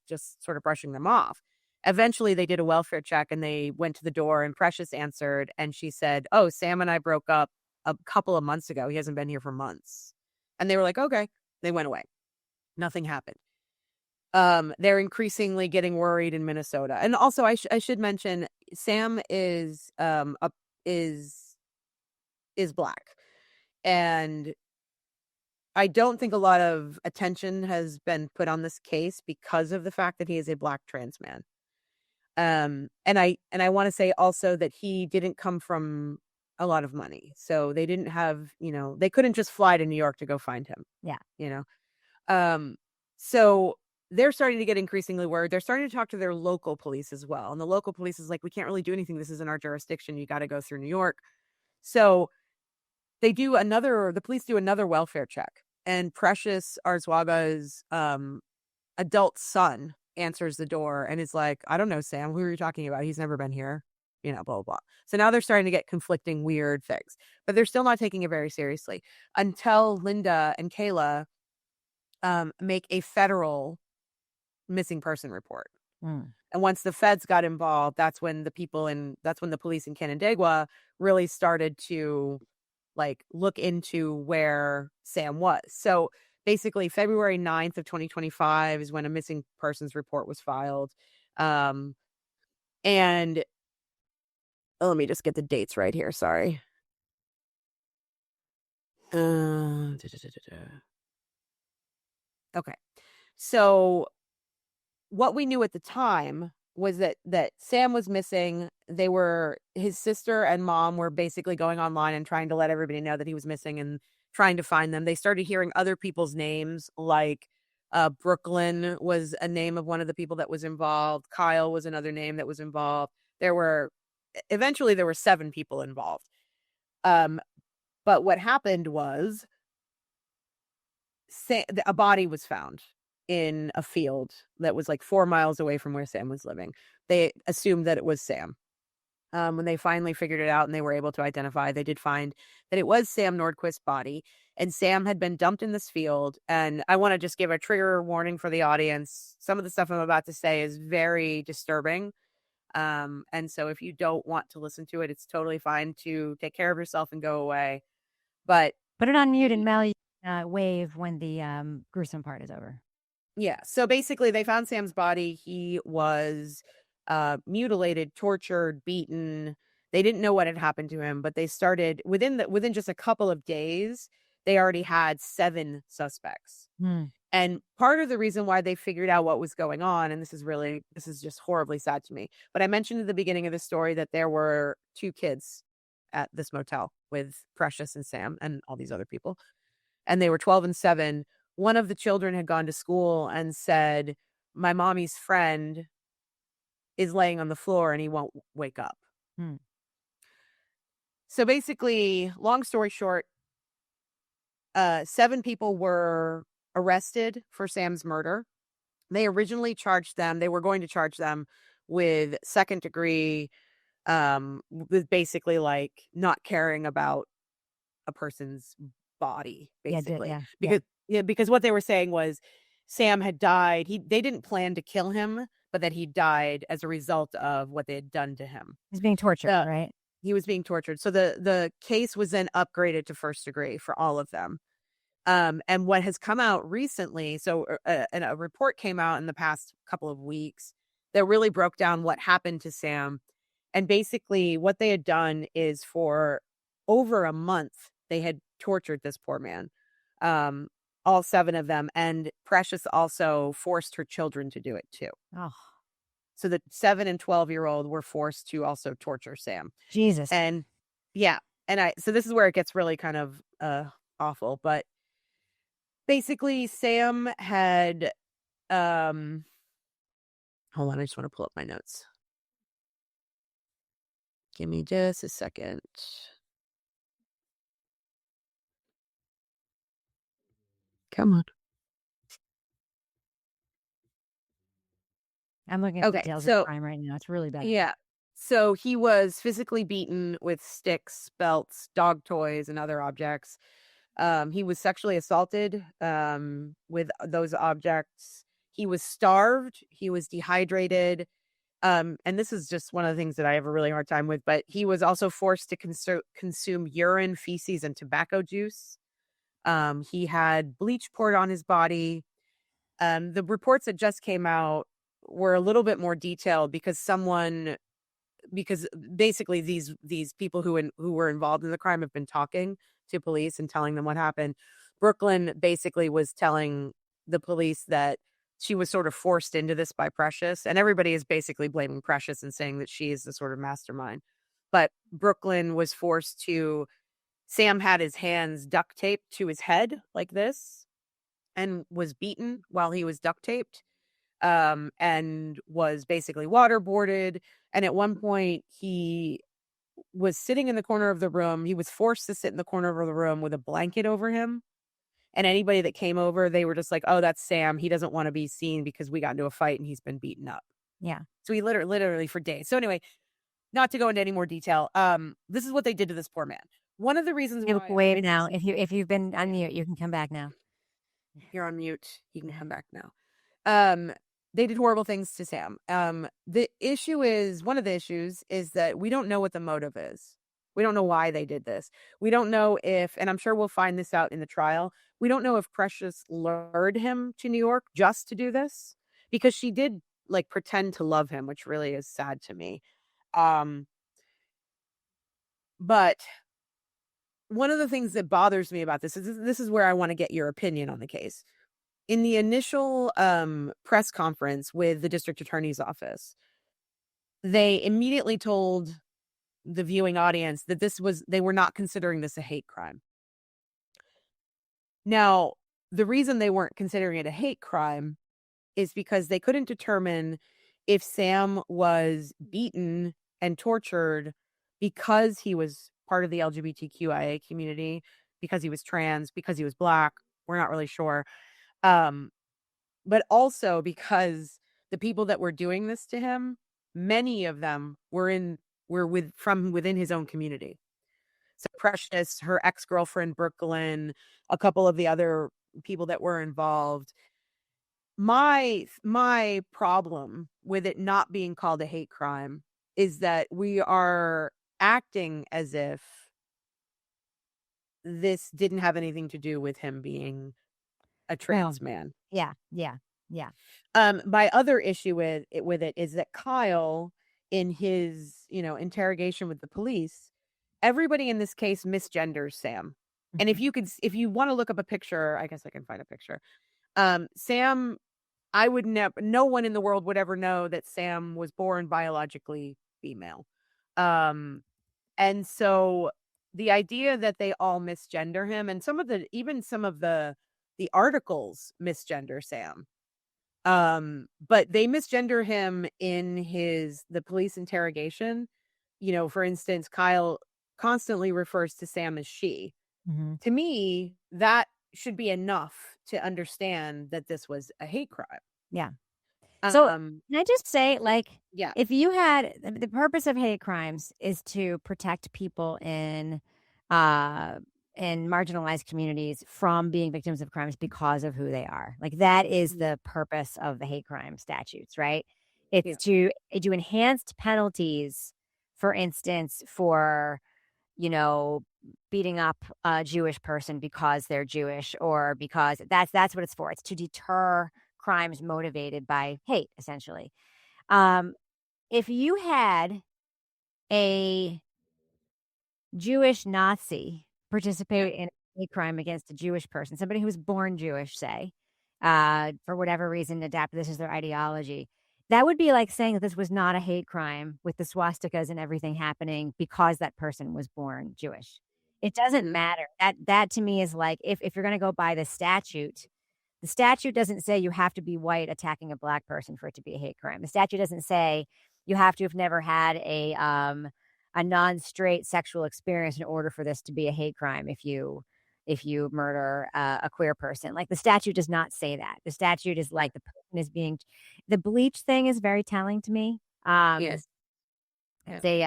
just sort of brushing them off. Eventually, they did a welfare check and they went to the door and Precious answered and she said, "Oh, Sam and I broke up a couple of months ago. He hasn't been here for months." And they were like, "Okay." They went away. Nothing happened. They're increasingly getting worried in Minnesota. And also I should mention Sam is is black. And I don't think a lot of attention has been put on this case because of the fact that he is a black trans man. And I want to say also that he didn't come from a lot of money. So they didn't have, they couldn't just fly to New York to go find him. Yeah. So they're starting to get increasingly worried. They're starting to talk to their local police as well. And the local police is like, we can't really do anything. This isn't our jurisdiction. You got to go through New York. So the police do another welfare check. And Precious Arzwaga's adult son answers the door and is like, I don't know, Sam, who are you talking about? He's never been here, blah, blah, blah. So now they're starting to get conflicting weird things, but they're still not taking it very seriously until Linda and Kayla make a federal missing person report. And once the feds got involved, that's when the police in Canandaigua really started to look into where Sam was. So basically February 9th of 2025 is when a missing persons report was filed. And let me just get the dates right here. Sorry. Okay. So what we knew at the time was that Sam was missing. His sister and mom were basically going online and trying to let everybody know that he was missing and trying to find them. They started hearing other people's names, like Brooklyn was a name of one of the people that was involved. Kyle was another name that was involved. Eventually there were 7 people involved. But what happened was a body was found in a field that was 4 miles away from where Sam was living. They assumed that it was Sam. When they finally figured it out and they were able to identify, they did find that it was Sam Nordquist's body, and Sam had been dumped in this field. And I want to just give a trigger warning for the audience. Some of the stuff I'm about to say is very disturbing. And so if you don't want to listen to it, it's totally fine to take care of yourself and go away. But put it on mute and Mel, wave when the gruesome part is over. Yeah. So basically they found Sam's body. He was mutilated, tortured, beaten. They didn't know what had happened to him, but they started within just a couple of days, they already had 7 suspects. And part of the reason why they figured out what was going on, and this is just horribly sad to me, but I mentioned at the beginning of the story that there were 2 kids at this motel with Precious and Sam and all these other people. And they were 12 and 7. One of the children had gone to school and said, my mommy's friend is laying on the floor and he won't wake up. So basically, long story short, 7 people were arrested for Sam's murder. They originally they were going to charge them with 2nd degree, with basically not caring about a person's body, basically. Because what they were saying was Sam had died. They didn't plan to kill him, but that he died as a result of what they had done to him. He's being tortured, right? He was being tortured. So the case was then upgraded to 1st degree for all of them. And what has come out recently, and a report came out in the past couple of weeks that really broke down what happened to Sam. And basically what they had done is for over a month, they had tortured this poor man. All 7 of them. And Precious also forced her children to do it too. Oh. So the 7 and 12-year-old were forced to also torture Sam. Jesus. And yeah. And so this is where it gets really kind of awful. But basically Sam had hold on, I just want to pull up my notes. Give me just a second. Come on. I'm looking at details of crime right now. It's really bad. Yeah. So he was physically beaten with sticks, belts, dog toys, and other objects. He was sexually assaulted with those objects. He was starved. He was dehydrated. And this is just one of the things that I have a really hard time with, but he was also forced to consume urine, feces, and tobacco juice. He had bleach poured on his body. The reports that just came out were a little bit more detailed because someone because basically these people who were involved in the crime have been talking to police and telling them what happened. Brooklyn basically was telling the police that she was sort of forced into this by Precious, and everybody is basically blaming Precious and saying that she is the sort of mastermind. But Brooklyn was forced to Sam had his hands duct taped to his head like this and was beaten while he was duct taped, and was basically waterboarded. And at one point, he was sitting in the corner of the room. He was forced to sit in the corner of the room with a blanket over him. And anybody that came over, they were just like, "Oh, that's Sam. He doesn't want to be seen because we got into a fight and he's been beaten up." Yeah. So he literally for days. So anyway, not to go into any more detail, this is what they did to this poor man. One of the reasons You why look wave now. If you've been on mute, you can come back now. you're on mute, you can come back now. Um, they did horrible things to Sam. The issue is one of the issues is that we don't know what the motive is. We don't know why they did this. We don't know if, and I'm sure we'll find this out in the trial. We don't know if Precious lured him to New York just to do this, because she did like pretend to love him, which really is sad to me. Um, but one of the things that bothers me about this is where I want to get your opinion on the case. In the initial press conference with the district attorney's office, they immediately told the viewing audience that they were not considering this a hate crime. Now, the reason they weren't considering it a hate crime is because they couldn't determine if Sam was beaten and tortured because he was part of the LGBTQIA community, because he was trans, because he was Black. We're not really sure. But also because the people that were doing this to him, many of them were from within his own community. So Precious, her ex-girlfriend Brooklyn, a couple of the other people that were involved. My problem with it not being called a hate crime is that we are acting as if this didn't have anything to do with him being a trans man. Yeah. Yeah. Yeah. My other issue with it is that Kyle, in his, interrogation with the police, everybody in this case misgenders Sam. And if you want to look up a picture, I guess I can find a picture. Sam, I would never, no one in the world would ever know that Sam was born biologically female. And so the idea that they all misgender him, and even some of the articles misgender Sam. But they misgender him in the police interrogation. For instance, Kyle constantly refers to Sam as she. Mhm. To me, that should be enough to understand that this was a hate crime. Yeah. So Um, can I just say, yeah, if you had the purpose of hate crimes is to protect people in marginalized communities from being victims of crimes because of who they are. Like that is Mhm. the purpose of the hate crime statutes, right? Yeah. It's to do enhanced penalties, for instance, for you know, beating up a Jewish person because they're Jewish or because that's what it's for. It's to deter crimes motivated by hate, essentially. Um, if you had a Jewish Nazi Yeah. participate in a hate crime against a Jewish person, somebody who was born Jewish, say, for whatever reason, adapt this as their ideology. That would be like saying that this was not a hate crime with the swastikas and everything happening because that person was born Jewish. It doesn't Mhm. matter. That to me is like if you're going to go by the statute doesn't say you have to be white attacking a Black person for it to be a hate crime. The statute doesn't say you have to have never had a non-straight sexual experience in order for this to be a hate crime if you murder a queer person. Like the statute does not say that. The statute is Yeah. like the person is being the bleach thing is very telling to me. Yes. Yeah. It's a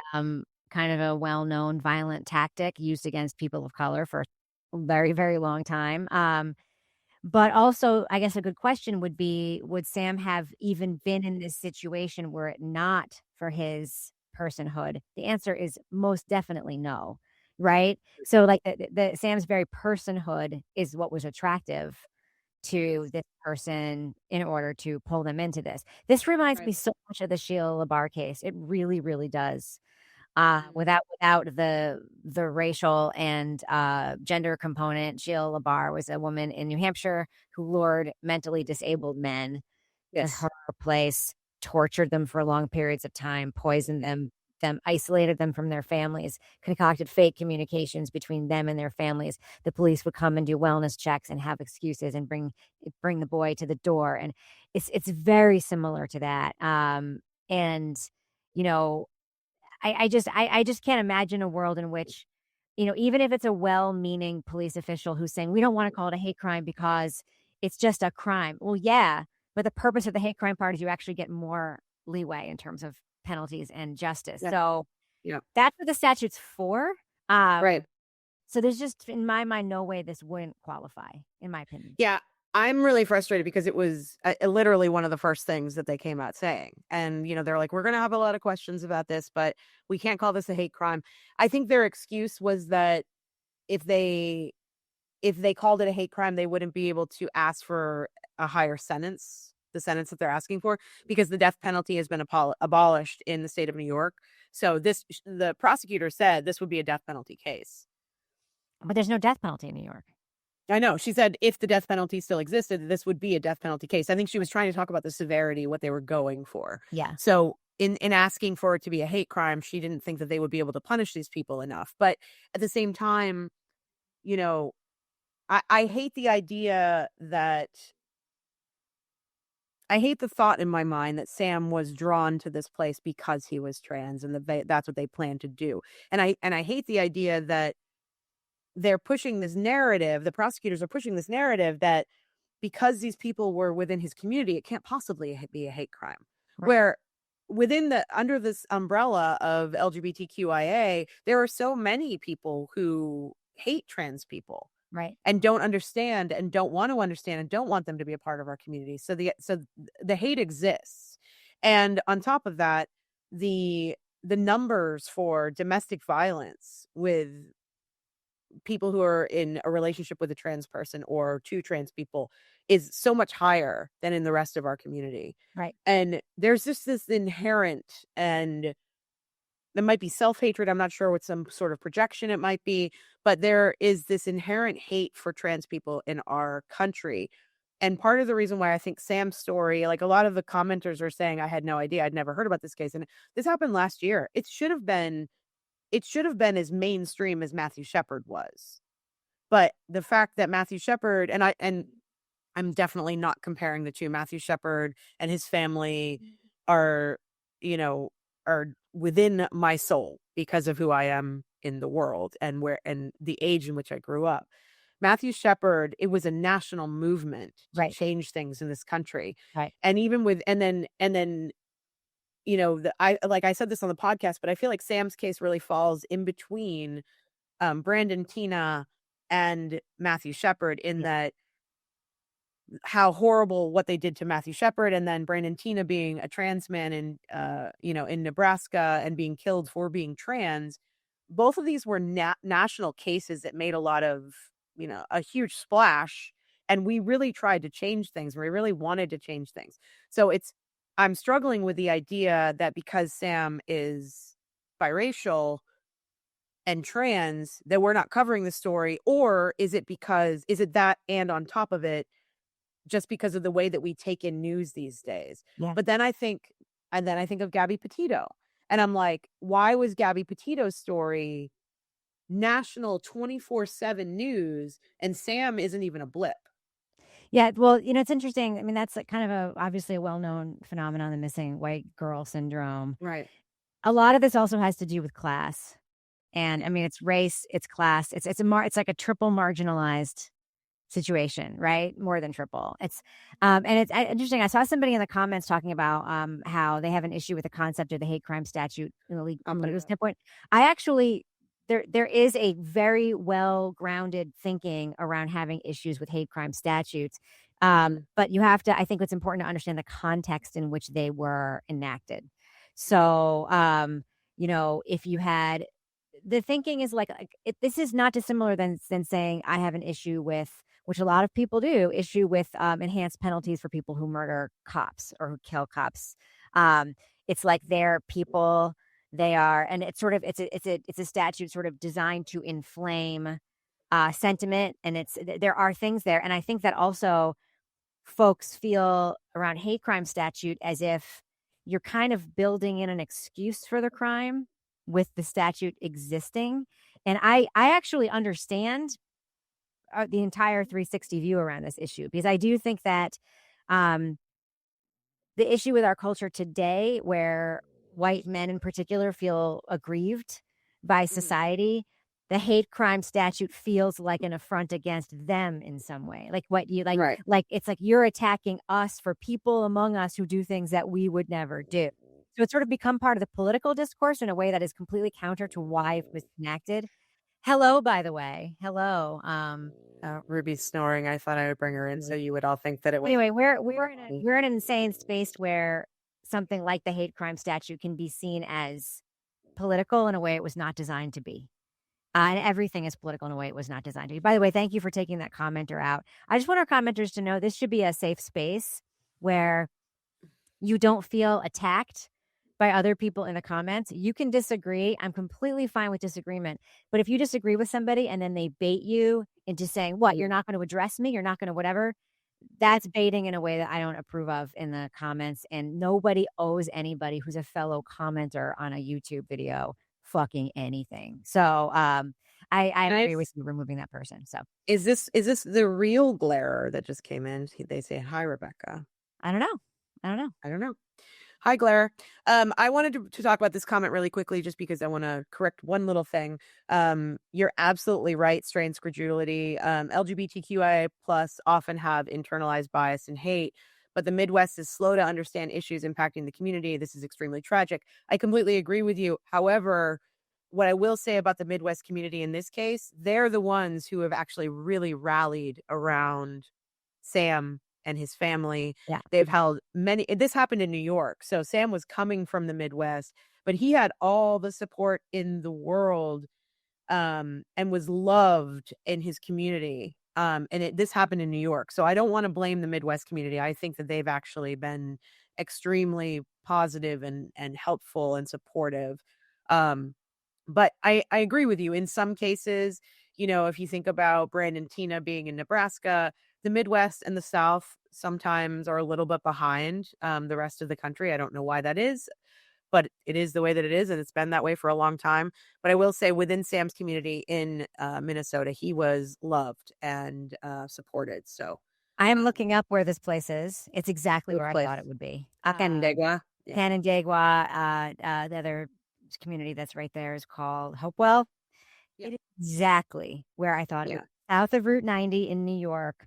kind of a well-known violent tactic used against people of color for a very, very long time. But also, I guess a good question would be, would Sam have even been in this situation were it not for his personhood? The answer is most definitely no, right? So, like, the Sam's very personhood is what was attractive to this person in order to pull them into this. This reminds me so much of the Sheila LaBar case. It really, really does. Without the racial and gender component, Sheila LaBar was a woman in New Hampshire who lured mentally disabled men to her place, tortured them for long periods of time, poisoned them, isolated them from their families, concocted fake communications between them and their families. The police would come and do wellness checks and have excuses and bring the boy to the door, and it's very similar to that. And you know, I just can't imagine a world in which, even if it's a well-meaning police official who's saying we don't want to call it a hate crime because it's just a crime. Well, yeah, but the purpose of the hate crime part is you actually get more leeway in terms of penalties and justice. Yeah. So Yeah. that's what the statute's for. Right. So there's just, in my mind, no way this wouldn't qualify, in my opinion. Yeah. I'm really frustrated because it was literally one of the first things that they came out saying. And, they're like, we're going to have a lot of questions about this, but we can't call this a hate crime. I think their excuse was that if they called it a hate crime, they wouldn't be able to ask for a higher sentence, the sentence that they're asking for, because the death penalty has been abolished in the state of New York. So the prosecutor said this would be a death penalty case. But there's no death penalty in New York. I know. She said if the death penalty still existed, this would be a death penalty case. I think she was trying to talk about the severity, what they were going for. Yeah. So in asking for it to be a hate crime, she didn't think that they would be able to punish these people enough. But at the same time, I hate the idea that I hate the thought in my mind that Sam was drawn to this place because he was trans and that's what they planned to do. And I hate the idea that they're pushing this narrative, the prosecutors are pushing this narrative that because these people were within his community, it can't possibly be a hate crime. Right. Where under this umbrella of LGBTQIA, there are so many people who hate trans people. Right. And don't understand and don't want to understand and don't want them to be a part of our community. So the hate exists. And on top of that, the numbers for domestic violence with people who are in a relationship with a trans person or two trans people is so much higher than in the rest of our community. Right. And there's just this inherent, and there might be self-hatred. I'm not sure what some sort of projection it might be, but there is this inherent hate for trans people in our country. And part of the reason why I think Sam's story, like a lot of the commenters are saying, I had no idea, I'd never heard about this case. And this happened last year. It should have been as mainstream as Matthew Shepard was. But the fact that Matthew Shepard, and I'm definitely not comparing the two. Matthew Shepard and his family are within my soul because of who I am in the world and the age in which I grew up. Matthew Shepard, it was a national movement to change things in this country. Right. And even with, and then, I said this on the podcast, but I feel like Sam's case really falls in between Brandon Tina and Matthew Shepard in that how horrible what they did to Matthew Shepard, and then Brandon Tina being a trans man in Nebraska and being killed for being trans. Both of these were national cases that made a lot of, a huge splash. And we really tried to change things. We really wanted to change things. So I'm struggling with the idea that because Sam is biracial and trans, that we're not covering the story, or is it that, and on top of it, just because of the way that we take in news these days. Yeah. But then I think of Gabby Petito, and I'm like, why was Gabby Petito's story national 24/7 news and Sam isn't even a blip? Yeah, well, it's interesting. I mean, that's kind of obviously a well-known phenomenon, the missing white girl syndrome. Right. A lot of this also has to do with class. And I mean, it's race, it's class, it's like a triple marginalized situation, right? More than triple. It's and it's interesting. I saw somebody in the comments talking about how they have an issue with the concept of the hate crime statute in the legal standpoint. I actually there is a very well grounded thinking around having issues with hate crime statutes. But you have to, I think it's important to understand the context in which they were enacted. So if you had, the thinking is this is not dissimilar than saying I have an issue with which a lot of people do, issue with enhanced penalties for people who murder cops or who kill cops. It's like they're people. They are, and it's sort of it's a statute sort of designed to inflame sentiment, and there are things there, and I think that also folks feel around hate crime statute as if you're kind of building in an excuse for the crime with the statute existing. And I actually understand the entire 360 view around this issue, because I do think that um, the issue with our culture today, where white men in particular feel aggrieved by society, the hate crime statute feels like an affront against them in some way. Like what you Right. like it's like you're attacking us for people among us who do things that we would never do. So it's sort of become part of the political discourse in a way that is completely counter to why it was enacted. Hello, by the way. Hello. Ruby's snoring. I thought I would bring her in so you would all think that it was. Anyway, we're in an insane space where something like the hate crime statute can be seen as political in a way it was not designed to be. And everything is political in a way it was not designed to be. By the way, thank you for taking that commenter out. I just want our commenters to know this should be a safe space where you don't feel attacked by other people in the comments. You can disagree. I'm completely fine with disagreement. But if you disagree with somebody and then they bait you into saying, what, you're not going to address me, you're not going to whatever, that's baiting in a way that I don't approve of in the comments. And nobody owes anybody who's a fellow commenter on a YouTube video fucking anything. So I agree with you removing that person. So is this the real Glare that just came in? They say, hi, Rebecca. I don't know. Hi, Glare. I wanted to talk about this comment really quickly just because I want to correct one little thing. You're absolutely right, strained credulity. LGBTQIA plus often have internalized bias and hate, but the Midwest is slow to understand issues impacting the community. This is extremely tragic. I completely agree with you. However, what I will say about the Midwest community in this case, they're the ones who have actually really rallied around Sam and his family. Yeah. They've held many, this happened in New York. So Sam was coming from the Midwest, but he had all the support in the world, and was loved in his community. This happened in New York. So I don't want to blame the Midwest community. I think that they've actually been extremely positive and helpful and supportive. But I agree with you. In some cases, if you think about Brandon Tina being in Nebraska, the Midwest and the South sometimes are a little bit behind the rest of the country. I don't know why that is, but it is the way that it is, and it's been that way for a long time. But I will say within Sam's community in Minnesota, he was loved and supported. So I am looking up where this place is. It's exactly where place? I thought it would be. Canandaigua. Canandaigua. The other community that's right there is called Hopewell. It is exactly where I thought it would be. South of Route 90 in New York,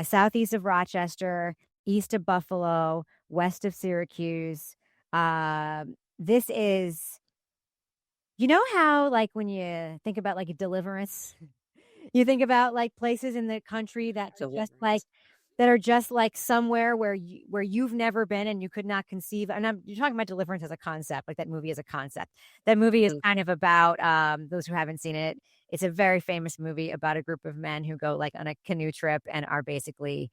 southeast of Rochester, east of Buffalo, west of Syracuse. This is, how like when you think about like a Deliverance, you think about like places in the country that are just like somewhere where you've never been and you could not conceive. And you're talking about Deliverance as a concept, like that movie as a concept. That movie is kind of about those who haven't seen it. It's a very famous movie about a group of men who go like on a canoe trip and are basically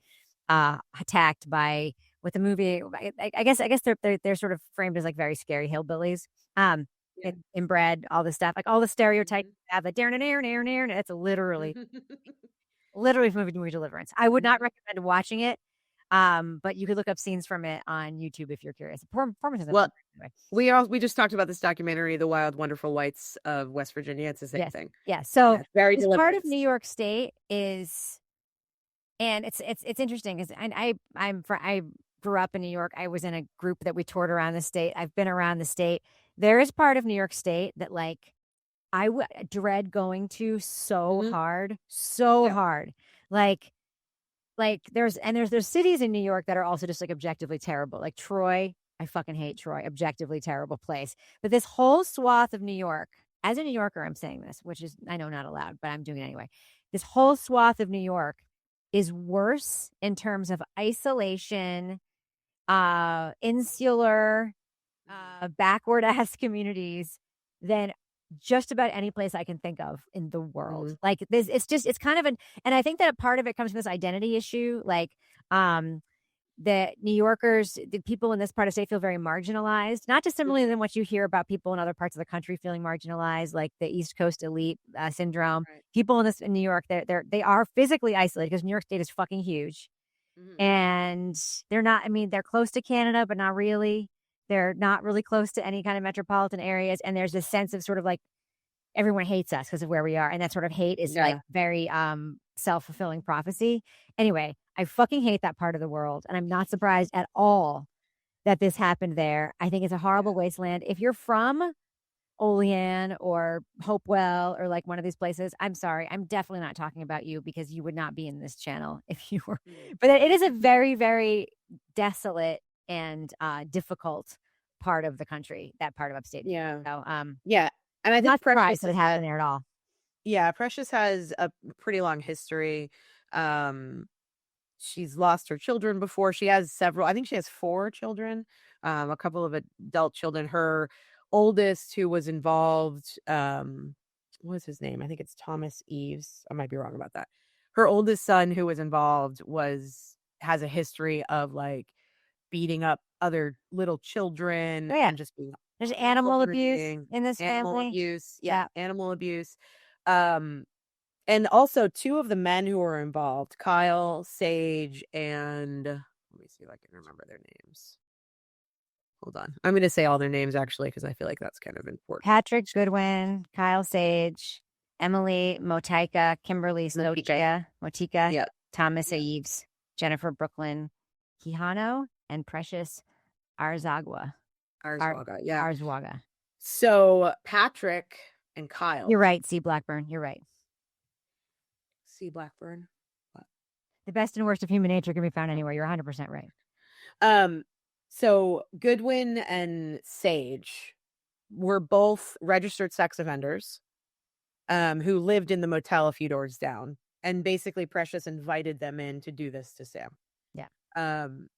attacked by what the movie. I guess they're sort of framed as like very scary hillbillies. Inbred, all this stuff, like all the stereotypes have the darn. It's literally from movie Deliverance. I would not recommend watching it, but you could look up scenes from it on YouTube if you're curious. Well, we just talked about this documentary, The Wild Wonderful Whites of West Virginia. It's the same thing. Yeah. So very part of New York State is, and it's interesting because I grew up in New York. I was in a group that we toured around the state. I've been around the state. There is part of New York State that like I would dread going to so hard. Like there's cities in New York that are also just like objectively terrible. Like Troy, I fucking hate Troy. Objectively terrible place. But this whole swath of New York, as a New Yorker, I'm saying this, which is I know not allowed, but I'm doing it anyway. This whole swath of New York is worse in terms of isolation, insular, backward ass communities than just about any place I can think of in the world. Mhm. Like this, it's kind of and I think that part of it comes from this identity issue. Like, the New Yorkers, the people in this part of state feel very marginalized, not dissimilarly than what you hear about people in other parts of the country feeling marginalized, like the East Coast elite syndrome. Right. People in New York, they are physically isolated because New York State is fucking huge, Mhm. and they're not. I mean, they're close to Canada, but not really. They're not really close to any kind of metropolitan areas, and there's this sense of sort of like everyone hates us because of where we are, and that sort of hate is like Yeah. very self-fulfilling prophecy. Anyway, I fucking hate that part of the world, and I'm not surprised at all that this happened there. I think it's a horrible Yeah. wasteland. If you're from Olean or Hopewell or like one of these places, I'm sorry, I'm definitely not talking about you because you would not be in this channel if you were. Mm. But it is a very, very desolate and difficult part of the country, that part of upstate. Yeah. So Yeah. And I think not surprised Precious that it is happened there at all. yeah, Precious has a pretty long history. Um, she's lost her children before. She has several, I think she has 4 children, a couple of adult children. Her oldest who was involved, what was his name? I think it's Thomas Eves. I might be wrong about that. Her oldest son who was involved has a history of like beating up other little children Oh yeah, and just being there's awful animal human abuse being, in this animal family. abuse. Yeah, Yeah. animal abuse. Um, and also 2 of the men who were involved, Kyle, Sage, and let me see if I can remember their names. Hold on. I'm going to say all their names actually because I feel like that's kind of important. Patrick Goodwin, Kyle Sage, Emily Motika, Kimberly Motika, Yeah. Thomas Yeah. Eves, Jennifer Brooklyn, Quijano, and Precious Arzagua. Arzwaga. Yeah. Arzwaga. So Patrick and Kyle. You're right, C. Blackburn. You're right. C. Blackburn. What? The best and worst of human nature can be found anywhere. You're 100% right. So Goodwin and Sage were both registered sex offenders, who lived in the motel a few doors down. And basically Precious invited them in to do this to Sam. Yeah. Um,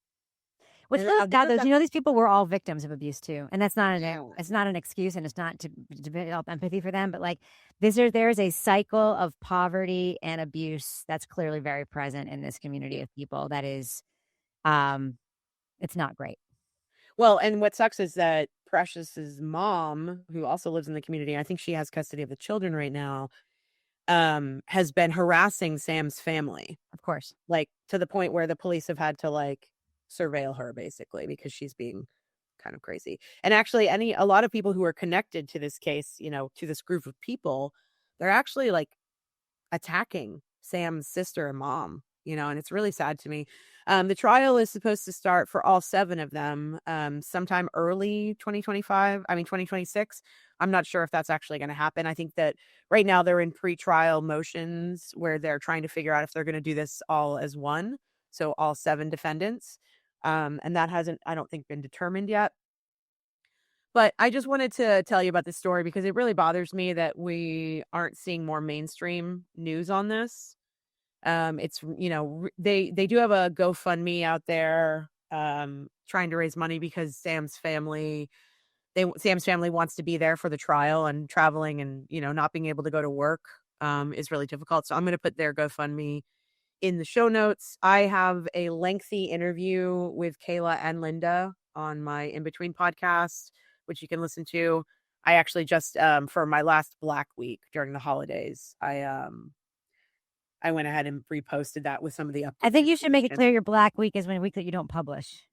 What's and really I'll give sad though them is, that. these people were all victims of abuse too, and that's not Yeah. it's not an excuse, and it's not to develop empathy for them. But like, there's a cycle of poverty and abuse that's clearly very present in this community of people. That is, um, it's not great. Well, and what sucks is that Precious's mom, who also lives in the community, I think she has custody of the children right now, has been harassing Sam's family, Of course, like to the point where the police have had to like surveil her basically because she's being kind of crazy. And actually a lot of people who are connected to this case, to this group of people, they're actually like attacking Sam's sister and mom, and it's really sad to me. The trial is supposed to start for all 7 of them sometime early 2025. I mean, 2026. I'm not sure if that's actually going to happen. I think that right now they're in pre-trial motions where they're trying to figure out if they're going to do this all as one. So all 7 defendants. And that hasn't, I don't think, been determined yet. But I just wanted to tell you about this story because it really bothers me that we aren't seeing more mainstream news on this. It's they do have a GoFundMe out there trying to raise money because Sam's family wants to be there for the trial, and traveling and not being able to go to work is really difficult. So I'm going to put their GoFundMe in the show notes. I have a lengthy interview with Kayla and Linda on my In Between podcast, which you can listen to. I actually just for my last Black Week during the holidays, I went ahead and reposted that with some of the updates. I think you should make it clear your Black Week is one week that you don't publish.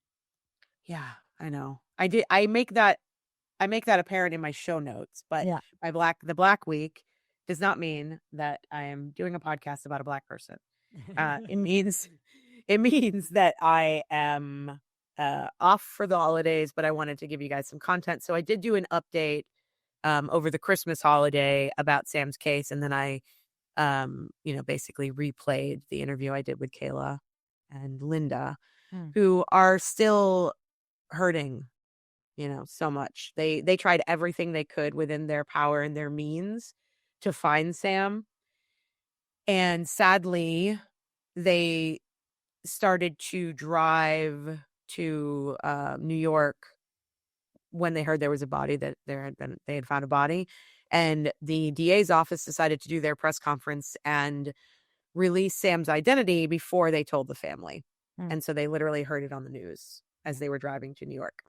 Yeah, I know. I did. I make that apparent in my show notes, but Yeah. the Black Week does not mean that I am doing a podcast about a Black person. It means that I am off for the holidays, but I wanted to give you guys some content. So I did do an update over the Christmas holiday about Sam's case, and then I basically replayed the interview I did with Kayla and Linda, who are still hurting, so much. They tried everything they could within their power and their means to find Sam. And sadly, they started to drive to New York when they heard there was a body, that they had found a body. And the DA's office decided to do their press conference and release Sam's identity before they told the family. And so they literally heard it on the news as they were driving to New York.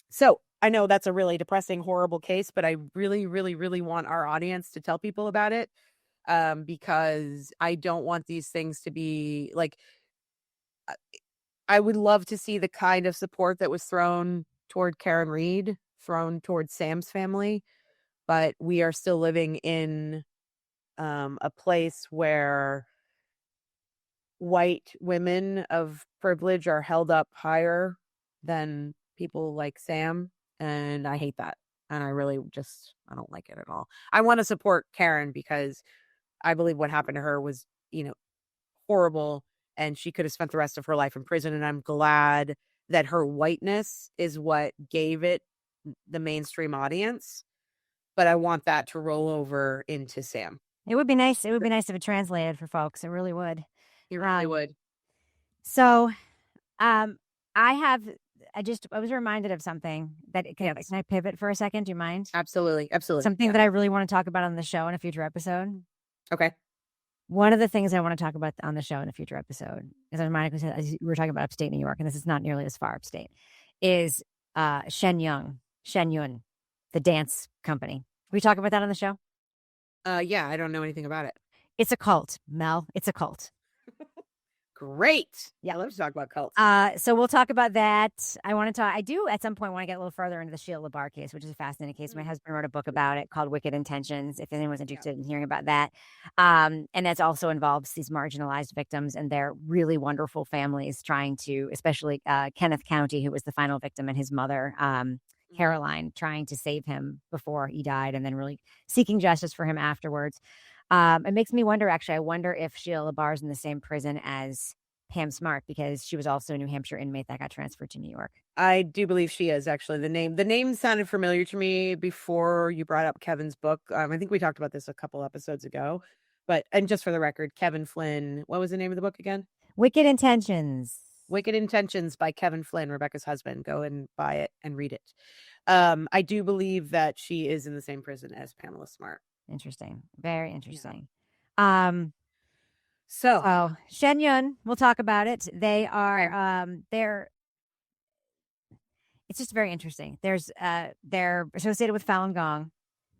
So I know that's a really depressing, horrible case, but I really, really, really want our audience to tell people about it, because I don't want these things to be like, I would love to see the kind of support that was thrown toward Karen Reed, thrown towards Sam's family, but we are still living in a place where white women of privilege are held up higher than people like Sam. And I hate that. And I really I don't like it at all. I want to support Karen because I believe what happened to her was, horrible. And she could have spent the rest of her life in prison. And I'm glad that her whiteness is what gave it the mainstream audience. But I want that to roll over into Sam. It would be nice. It would be nice if it translated for folks. It really would. It really would. So, I was reminded of something that can I pivot for a second? Do you mind? Absolutely. Something that I really want to talk about on the show in a future episode. Okay. One of the things I want to talk about on the show in a future episode, as I reminded you, as we were talking about upstate New York, and this is not nearly as far upstate, is Shen Yun, the dance company. We talk about that on the show? Yeah, I don't know anything about it. It's a cult, Mel. It's a cult. Great. Yeah, let's talk about cults. So we'll talk about that. I do at some point want to get a little further into the Sheila LaBar case, which is a fascinating case. My husband wrote a book about it called Wicked Intentions, if anyone's interested in hearing about that. And that also involves these marginalized victims and their really wonderful families trying to, especially Kenneth County, who was the final victim, and his mother, Caroline, trying to save him before he died and then really seeking justice for him afterwards. It makes me wonder, actually, I wonder if Sheila LaBar is in the same prison as Pam Smart, because she was also a New Hampshire inmate that got transferred to New York. I do believe she is, actually. The name sounded familiar to me before you brought up Kevin's book. I think we talked about this a couple episodes ago. And just for the record, Kevin Flynn, what was the name of the book again? Wicked Intentions. Wicked Intentions by Kevin Flynn, Rebecca's husband. Go and buy it and read it. I do believe that she is in the same prison as Pamela Smart. Interesting. Very interesting. Yeah. So Shen Yun, we'll talk about it. They are it's just very interesting. They're associated with Falun Gong.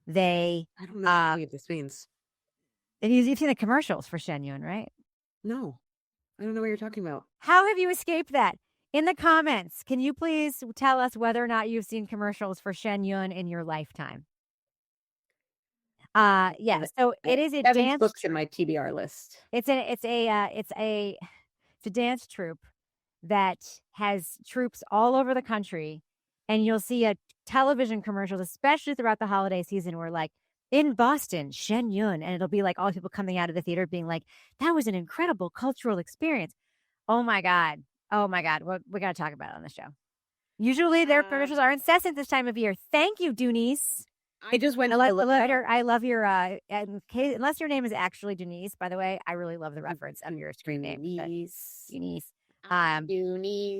I don't know what this means. You've seen the commercials for Shen Yun, right? No. I don't know what you're talking about. How have you escaped that? In the comments, can you please tell us whether or not you've seen commercials for Shen Yun in your lifetime? Yeah. So it is a dance books in my TBR list. It's a dance troupe that has troops all over the country, and you'll see a television commercials, especially throughout the holiday season, where like in Boston, Shen Yun, and it'll be like all the people coming out of the theater being like, "That was an incredible cultural experience." Oh my god! Well, we got to talk about it on the show. Usually, their commercials are incessant this time of year. Thank you, Doonies. I just went. I love your. Unless your name is actually Denise, by the way, I really love the reference of your screen name, Denise. Doonies.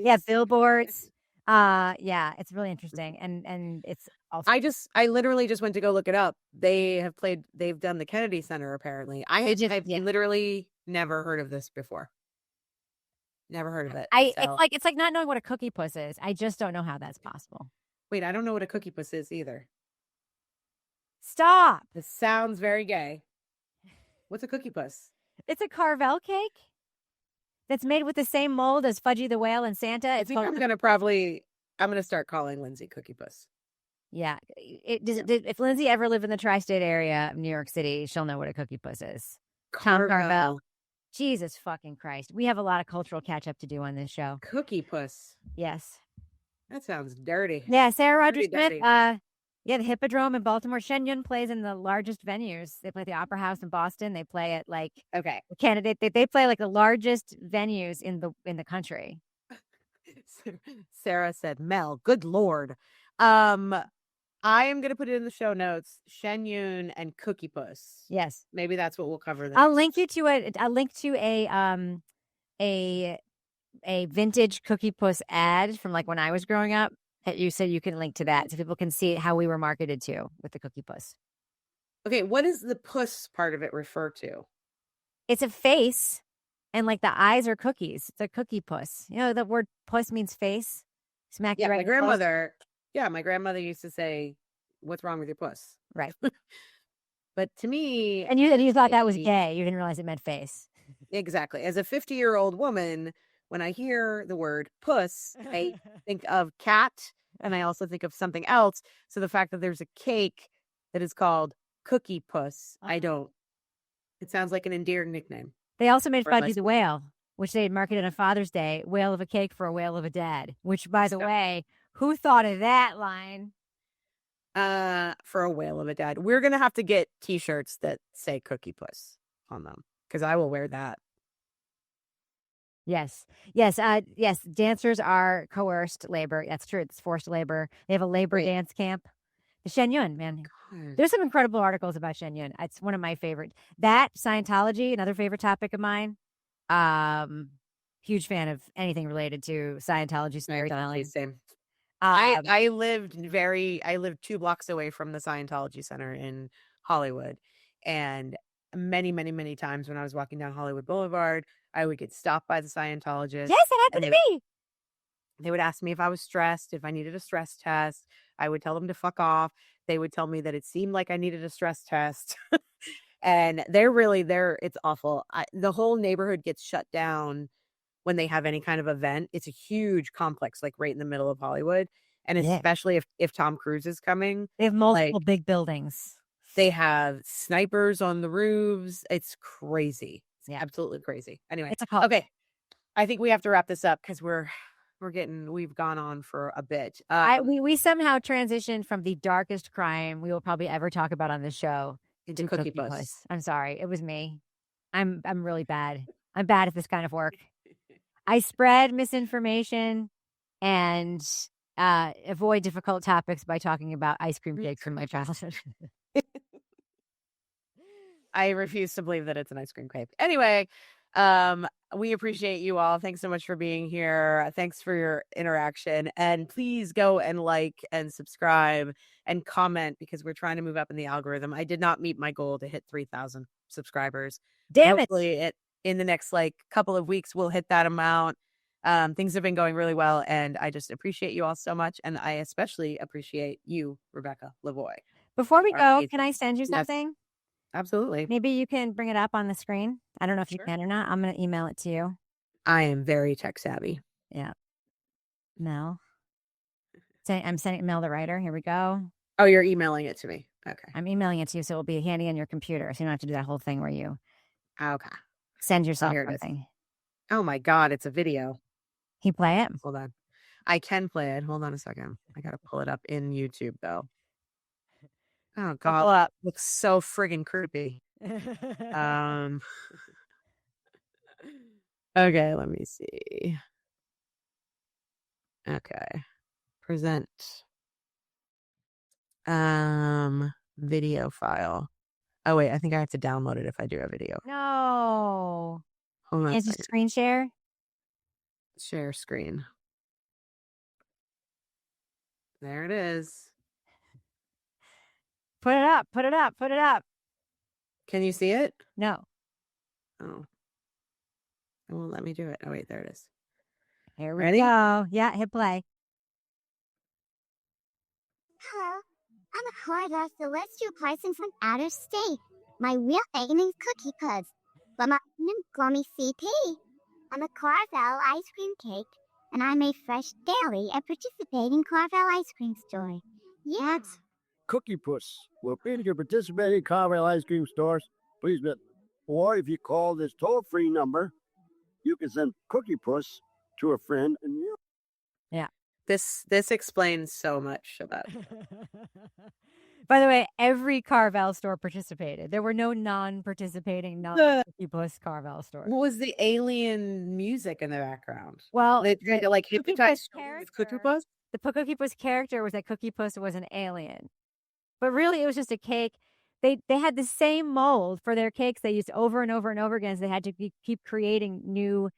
Yeah, billboards. Yeah, it's really interesting, and it's also. I literally just went to go look it up. They've done the Kennedy Center apparently. I've literally never heard of this before. Never heard of it. It's like not knowing what a cookie puss is. I just don't know how that's possible. Wait, I don't know what a cookie puss is either. Stop. This sounds very gay. What's a cookie puss? It's a Carvel cake that's made with the same mold as Fudgy the Whale and Santa. I'm gonna start calling Lindsay Cookie Puss. Yeah. If Lindsay ever lived in the tri-state area of New York City, she'll know what a cookie puss is. Carvel. Jesus fucking Christ. We have a lot of cultural catch up to do on this show. Cookie Puss. Yes. That sounds dirty. Yeah, Sarah Rogers-Smith. The Hippodrome in Baltimore. Shen Yun plays in the largest venues. They play at the Opera House in Boston. They play at They play like the largest venues in the country. Sarah said, "Mel, good Lord." I am going to put it in the show notes. Shen Yun and Cookie Puss. Yes. Maybe that's what we'll cover. I'll link you to a vintage Cookie Puss ad from like when I was growing up. You said you can link to that so people can see how we were marketed to with the CakePuss. Okay, what does the puss part of it refer to? It's a face, and like the eyes are cookies. It's a cookie puss. You know, the word puss means face. Smack you Yeah, right my in the puss. grandmother. Yeah, my grandmother used to say, "What's wrong with your puss?" Right. But to me, And you thought that was gay. You didn't realize it meant face. exactly. As a 50-year-old woman, when I hear the word puss, I think of cat and I also think of something else. So the fact that there's a cake that is called Cookie Puss, I don't. It sounds like an endearing nickname. They also made Or Fudgy unless the Whale, which they had marketed on Father's Day, whale of a cake for a whale of a dad, which, by the way, who thought of that line? for a whale of a dad. We're gonna have to get t-shirts that say Cookie Puss on them because I will wear that. Yes. Yes. Yes. Dancers are coerced labor. That's true. It's forced labor. They have a labor Wait. dance camp. The Shenyun, man. God. There's some incredible articles about Shenyun. It's one of my favorite. That Scientology, another favorite topic of mine. Huge fan of anything related to Scientology storytelling. Same. I lived 2 blocks away from the Scientology Center in Hollywood, and many times when I was walking down Hollywood Boulevard, I would get stopped by the Scientologists. Yes, it happened to me. They would ask me if I was stressed, if I needed a stress test. I would tell them to fuck off. They would tell me that it seemed like I needed a stress test. And it's awful. The whole neighborhood gets shut down when they have any kind of event. It's a huge complex, like right in the middle of Hollywood. And especially if Tom Cruise is coming. They have multiple big buildings. They have snipers on the roofs. It's crazy. It's absolutely crazy. Anyway, okay. I think we have to wrap this up because we've gone on for a bit. We somehow transitioned from the darkest crime we will probably ever talk about on this show into CakePuss. I'm sorry. It was me. I'm really bad. I'm bad at this kind of work. I spread misinformation and avoid difficult topics by talking about ice cream cakes from my childhood. I refuse to believe that it's an ice cream cake. Anyway, we appreciate you all. Thanks so much for being here. Thanks for your interaction. And please go and like and subscribe and comment because we're trying to move up in the algorithm. I did not meet my goal to hit 3,000 subscribers. Damn Hopefully in the next couple of weeks, we'll hit that amount. Things have been going really well. And I just appreciate you all so much. And I especially appreciate you, Rebecca Lavoie. Before we go, can I send you something? Yes. Absolutely. Maybe you can bring it up on the screen. I don't know if you can or not. I'm going to email it to you. I am very tech savvy. Yeah. Mel. I'm sending Mel the writer. Here we go. Oh, you're emailing it to me. Okay. I'm emailing it to you, so it'll be handy on your computer. So you don't have to do that whole thing where you send yourself something. Oh my God, it's a video. Can you play it? Hold on. I can play it. Hold on a second. I got to pull it up in YouTube though. Oh God, looks so friggin' creepy. Okay, let me see. Okay. Present. Video file. Oh wait, I think I have to download it if I do a video. No. Hold on. Can't you screen share? Share screen. There it is. Put it up. Put it up. Put it up. Can you see it? No. Oh. It won't let me do it. Oh, wait, there it is. Here we go. Yeah, hit play. Hello. I'm a Carvel celestial person from outer state. My real name is CakePuss, but my name call me CP. I'm a Carvel ice cream cake, and I make fresh daily and participate in Carvel ice cream store. Yeah. CakePuss will be your participating Carvel ice cream stores. Please visit. Or if you call this toll-free number, you can send CakePuss to a friend and you. Yeah. This explains so much about it. By the way, every Carvel store participated. There were no non-participating CakePuss Carvel stores. What was the alien music in the background? Well, they tried to hypnotize with CakePuss. The CakePuss character was that CakePuss was an alien, but really it was just a cake. They had the same mold for their cakes they used over and over and over again. So they had to keep creating new,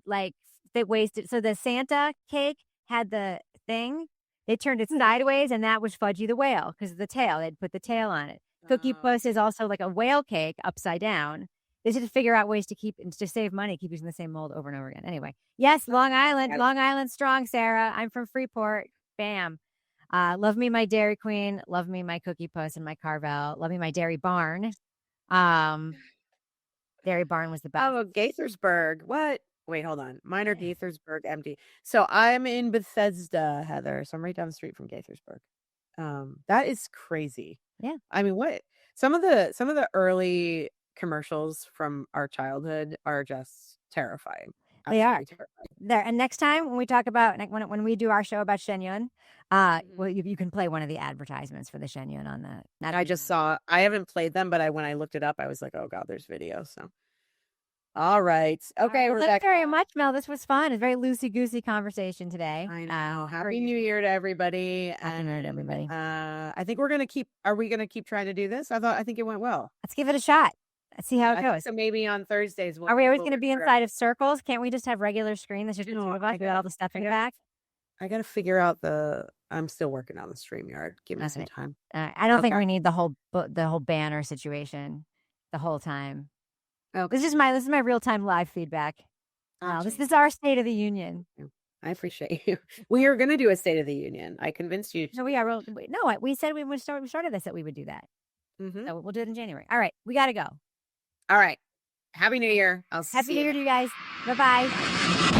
they wasted. So the Santa cake had the thing, They turned it sideways, and that was Fudgy the Whale because of the tail. They'd put the tail on it. Cookie Puss is also like a whale cake upside down. They just had to figure out ways to save money, keep using the same mold over and over again. Anyway, yes, Long Island strong, Sarah. I'm from Freeport. Bam. Love me my Dairy Queen. Love me my Cookie Puss and my Carvel. Love me my Dairy Barn. Dairy Barn was the best. Oh, Gaithersburg. What? Wait, hold on. Mine are Gaithersburg empty. So I'm in Bethesda, Heather. So I'm right down the street from Gaithersburg. That is crazy. Yeah. I mean, what some of the early commercials from our childhood are just terrifying. They are. Absolutely terrifying. There. And next time when we talk about when we do our show about Shenyun, well, you can play one of the advertisements for the Shenyun on that. I just saw. I haven't played them, but when I looked it up, I was like, oh god, there's video. So, all right, okay. Well, thanks very much, Mel. This was fun. It's a very loosey goosey conversation today. I know. Happy New Year to everybody. Happy New Year to everybody. I think we're gonna keep. Are we gonna keep trying to do this? I think it went well. Let's give it a shot. Let's see how it goes. So maybe on Thursdays. Are we always going to be inside of circles? Can't we just have regular screen? That's just the two of us. We got all the stuff in the back. I got to figure out I'm still working on the StreamYard. Give me some time. I don't think we need the whole banner situation the whole time. Oh, this is my real time live feedback. This is our State of the Union. I appreciate you. We are going to do a State of the Union. I convinced you. No, we are. No, we said we started this that we would do that. Mm-hmm. So we'll do it in January. All right, we got to go. All right. Happy New Year. Happy New Year to you guys. Bye-bye.